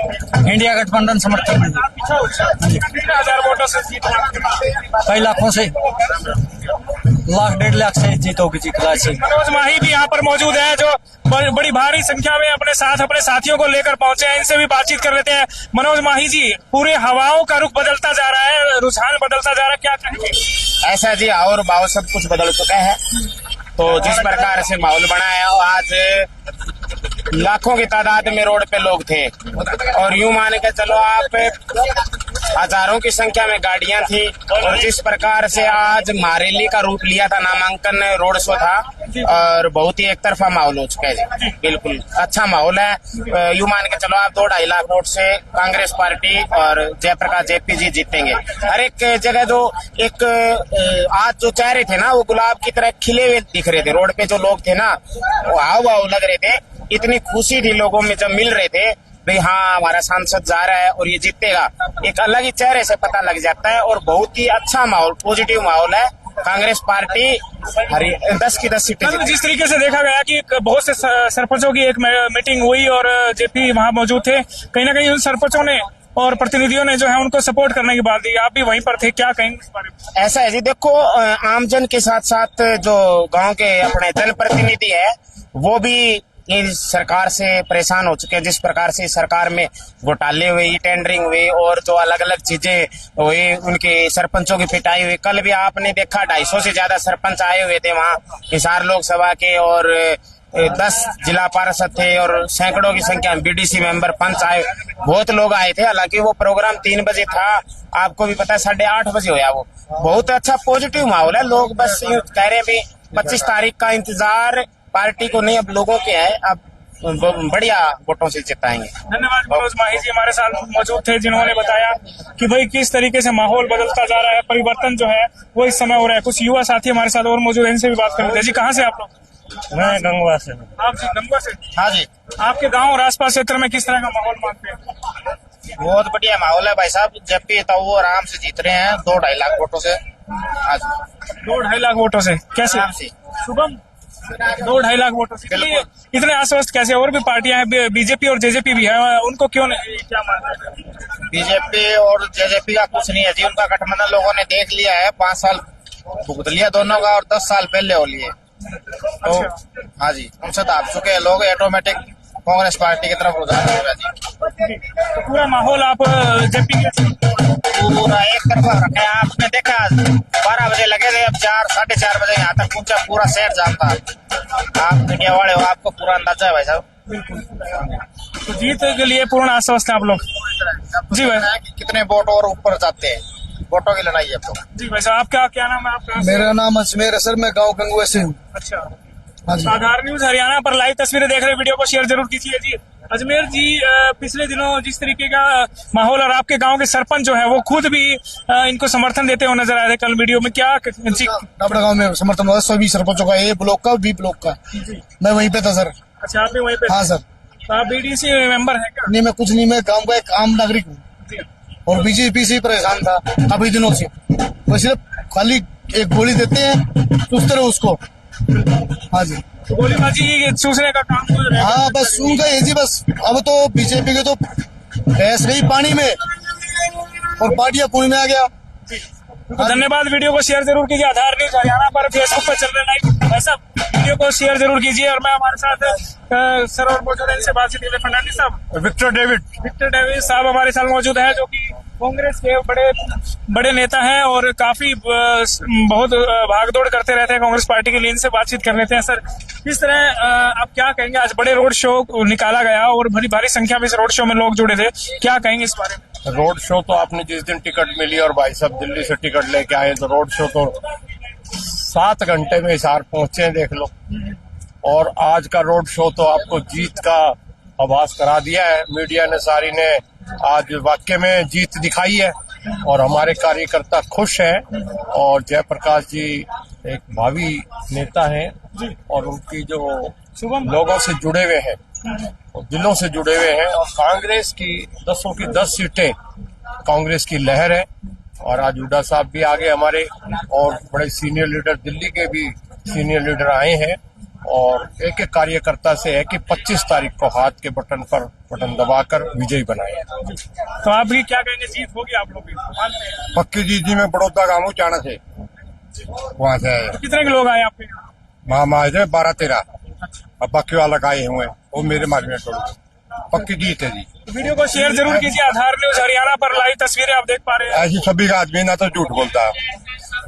इंडिया गठबंधन समर्थन में। 3,000 वोटों से जीत कई लाखों से, लाख 1.5 लाख से जीत होगी जी कलायत से। मनोज माही भी यहाँ पर मौजूद है जो बड़ी भारी संख्या में अपने साथियों को लेकर पहुंचे हैं। इनसे भी बातचीत कर लेते हैं। मनोज माही जी, पूरे हवाओं का रुख बदलता जा रहा है, रुझान बदलता जा रहा है, क्या कहेंगे? ऐसा जी, और माहौल सब कुछ बदल चुका है। तो जिस प्रकार से माहौल बना है, आज लाखों की तादाद में रोड पे लोग थे और यूं मान के चलो आप हजारों की संख्या में गाड़ियां थी। और जिस प्रकार से आज महारैली का रूप लिया था, नामांकन रोड शो था और बहुत ही एक तरफा माहौल हो चुका है जी। बिल्कुल अच्छा माहौल है। यूं मान के चलो आप 2-2.5 लाख वोट से कांग्रेस पार्टी और जयप्रकाश जेपी जी जीतेंगे। हर एक जगह जो एक आज जो चेहरे थे ना, वो गुलाब की तरह खिले हुए दिख रहे थे। रोड पे जो लोग थे ना, वो हाव लग रहे थे। इतनी खुशी थी लोगों में जब मिल रहे थे भाई हाँ हमारा सांसद जा रहा है और ये जीतेगा। एक अलग ही चेहरे से पता लग जाता है और बहुत ही अच्छा माहौल, पॉजिटिव माहौल है। कांग्रेस पार्टी 10 की 10 सीटें। जिस तरीके से देखा गया कि बहुत से सरपंचों की एक मीटिंग हुई और जेपी वहां मौजूद थे, कहीं ना कहीं उन सरपंचों ने और प्रतिनिधियों ने जो है उनको सपोर्ट करने की बात दी। आप भी वहीं पर थे, क्या कहेंगे इस बारे में? ऐसा है जी, देखो आमजन के साथ साथ जो गांव के अपने जनप्रतिनिधि है वो भी इस सरकार से परेशान हो चुके हैं। जिस प्रकार से सरकार में घोटाले हुए, टेंडरिंग हुई और जो अलग अलग चीजें हुई, उनके सरपंचों की पिटाई हुई। कल भी आपने देखा 250 से ज्यादा सरपंच आए हुए थे वहाँ हिसार लोकसभा के और 10 जिला पार्षद थे और सैकड़ों की संख्या में बीडीसी मेंबर, पंच आए, बहुत लोग आए थे। हालांकि वो प्रोग्राम 3 बजे था, आपको भी पता है 8:30 बजे होया। वो बहुत अच्छा पॉजिटिव माहौल है। लोग बस यूं कह रहे हैं 25 तारीख का इंतजार पार्टी को नहीं, अब लोगों के है। अब बढ़िया वोटों से जिताएंगे। धन्यवाद। मनोज माही जी हमारे साथ मौजूद थे, जिन्होंने बताया कि भाई किस तरीके से माहौल बदलता जा रहा है, परिवर्तन जो है वो इस समय हो रहा है। कुछ युवा साथी हमारे साथ और मौजूद है, इनसे भी बात करते हैं। जी, कहाँ से आप लोग? मैं गंगवा से। आप जी गंगवा से? हाँ जी। आपके गाँव और आसपास क्षेत्र में किस तरह का माहौल मानते हैं? बहुत बढ़िया माहौल है भाई साहब। जब भी तो वो आराम से जीत रहे हैं 2-2.5 लाख वोटों से। आज 2-2.5 लाख वोटों से कैसे? शुभम, 2-2.5 लाख वोटों से इतने आश्वस्त कैसे? और भी पार्टियां हैं, बीजेपी और जेजेपी भी है, उनको क्यों नहीं, क्या मानते हैं? बीजेपी और जेजेपी का कुछ नहीं है जी, उनका गठबंधन लोगों ने देख लिया है। 5 साल भुगत लिया दोनों का और 10 साल पहले हो लिए। तो हाँ जी, उनसे तो आप चुके हैं लोग, ऑटोमेटिक कांग्रेस पार्टी की तरफ रुझान होगा जी। तो पूरा माहौल आप जेपी के पूरा एक तरफा रखे। आपने देखा 12 बजे लगे थे, अब 4-4:30 बजे यहाँ तक पहुंचा, पूरा शहर जाम था। आप मीडिया वाले हो, आपको पूरा अंदाजा है भाई साहब। तो जीत के लिए पूर्ण आश्वस्त है आप लोग? जी भाई, कितने वोट और ऊपर जाते हैं, वोटों की लड़ाई है अब तो। जी भाई साहब, आपका क्या नाम है आपका? मेरा नाम अजमेर है सर, मैं गाँव गंगुआ से हूँ। अच्छा, आधार न्यूज हरियाणा पर लाइव तस्वीरें देख रहे, वीडियो को शेयर जरूर कीजिए। जी अजमेर जी, पिछले दिनों जिस तरीके का माहौल और आपके गांव के सरपंच जो है वो खुद भी इनको समर्थन देते हुए नजर आए थे कल वीडियो में, क्या जी? अपने गाँव में समर्थन हुआ सभी सरपंचों का, A ब्लॉक का, B ब्लॉक का। मैं वहीं पे था सर। अच्छा, आप भी वहीं पे? हाँ सर। तो आप बीडीसी मेंबर हैं क्या? नहीं, मैं कुछ नहीं, मैं गाँव का एक आम नागरिक हूँ और बीजेपी से ही परेशान था काफी दिनों से। वो सिर्फ खाली एक गोली देते हैं, चूसते रहो उसको। हाँ जी, तो गोलीबाजी चूसने का काम हो रहा है। हाँ बस उनका ये जी, बस अब तो बीजेपी के तो भैंस गई पानी में और पार्टियां पुणे में आ गया। तो धन्यवाद। वीडियो को शेयर जरूर कीजिए। आधार न्यूज हरियाणा पर फेसबुक पर चल रहे लाइव ऐसा वीडियो को शेयर जरूर कीजिए। और मैं हमारे साथ सर और मौजूद है, इनसे बातचीत कीजिए। फर्नांडिस साहब, विक्टर डेविड साहब हमारे साथ मौजूद है, जो कि कांग्रेस के बड़े नेता हैं और काफी बहुत भागदौड़ करते रहते हैं कांग्रेस पार्टी के लिए। इनसे बातचीत कर लेते हैं। सर, किस तरह आप क्या कहेंगे? आज बड़े रोड शो निकाला गया और भारी संख्या में इस रोड शो में लोग जुड़े थे, क्या कहेंगे इस बारे में? रोड शो तो आपने जिस दिन टिकट मिली और भाई साहब दिल्ली से टिकट लेके आए, तो रोड शो तो 7 घंटे में हिसार पहुंचे, देख लो। और आज का रोड शो तो आपको जीत का आभास करा दिया है। मीडिया ने सारी ने आज वाकई में जीत दिखाई है और हमारे कार्यकर्ता खुश हैं। और जयप्रकाश जी एक भावी नेता हैं और उनकी जो लोगों से जुड़े हुए हैं, दिलों से जुड़े हुए हैं। और कांग्रेस की 10 की 10 सीटें कांग्रेस की लहर है। और आज हुड्डा साहब भी आगे हमारे और बड़े सीनियर लीडर, दिल्ली के भी सीनियर लीडर आए हैं और एक एक कार्यकर्ता से है कि 25 तारीख को हाथ के बटन दबाकर विजयी बनाए। तो आप भी क्या कहेंगे, जीत होगी आप लोग मानते हैं? पक्की जीत जी। मैं बड़ौदा का हूँ, चाणा से, वहाँ से आए। कितने के लोग आए आपके यहाँ? वहाँ आए थे 12-13, अब बाकी वाला आए हुए हैं, वो मेरे मार्ग में थोड़ी पक्की जीत है जी। वीडियो को शेयर जरूर कीजिए। आधार न्यूज हरियाणा पर लाइव तस्वीरें आप देख पा रहे हैं। ऐसी सभी का आदमी ना तो झूठ बोलता है।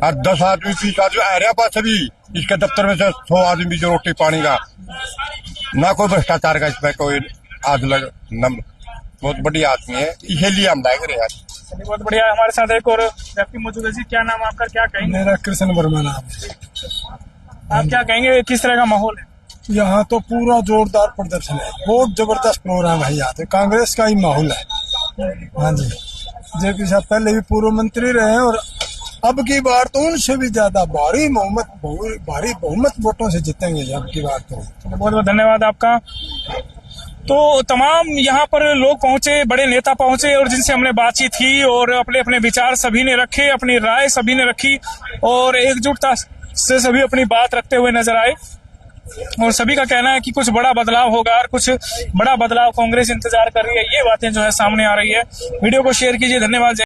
और 10 आदमी 20 आदमी आ रहा पास अभी इसके दफ्तर में से 100 आदमी जो रोटी पानी का, ना कोई भ्रष्टाचार का इसमें कोई आग लग नम, बहुत बड़ी आदमी है, इसलिए हम लाए करे आज। बहुत बढ़िया। हमारे साथ एक और व्यक्ति मौजूद है जी। क्या नाम आपका, क्या कहेंगे? मेरा कृष्ण वर्मा नाम है। आप क्या कहेंगे, किस तरह का माहौल है? यहाँ तो पूरा जोरदार प्रदर्शन है, बहुत जबरदस्त प्रोग्राम है। यहाँ तो कांग्रेस का ही माहौल है। हाँ जी, जेपी साहब पहले भी पूर्व मंत्री रहे हैं और अब की बार तो उनसे भी ज्यादा भारी बहुमत वोटों से जीतेंगे अब की बार तो। बहुत बहुत धन्यवाद आपका। तो तमाम यहाँ पर लोग पहुंचे, बड़े नेता पहुंचे और जिनसे हमने बातचीत की और अपने अपने विचार सभी ने रखे, अपनी राय सभी ने रखी और एकजुटता से सभी अपनी बात रखते हुए नजर आए। और सभी का कहना है कि कुछ बड़ा बदलाव होगा और कुछ बड़ा बदलाव कांग्रेस इंतजार कर रही है। ये बातें जो है सामने आ रही है। वीडियो को शेयर कीजिए। धन्यवाद।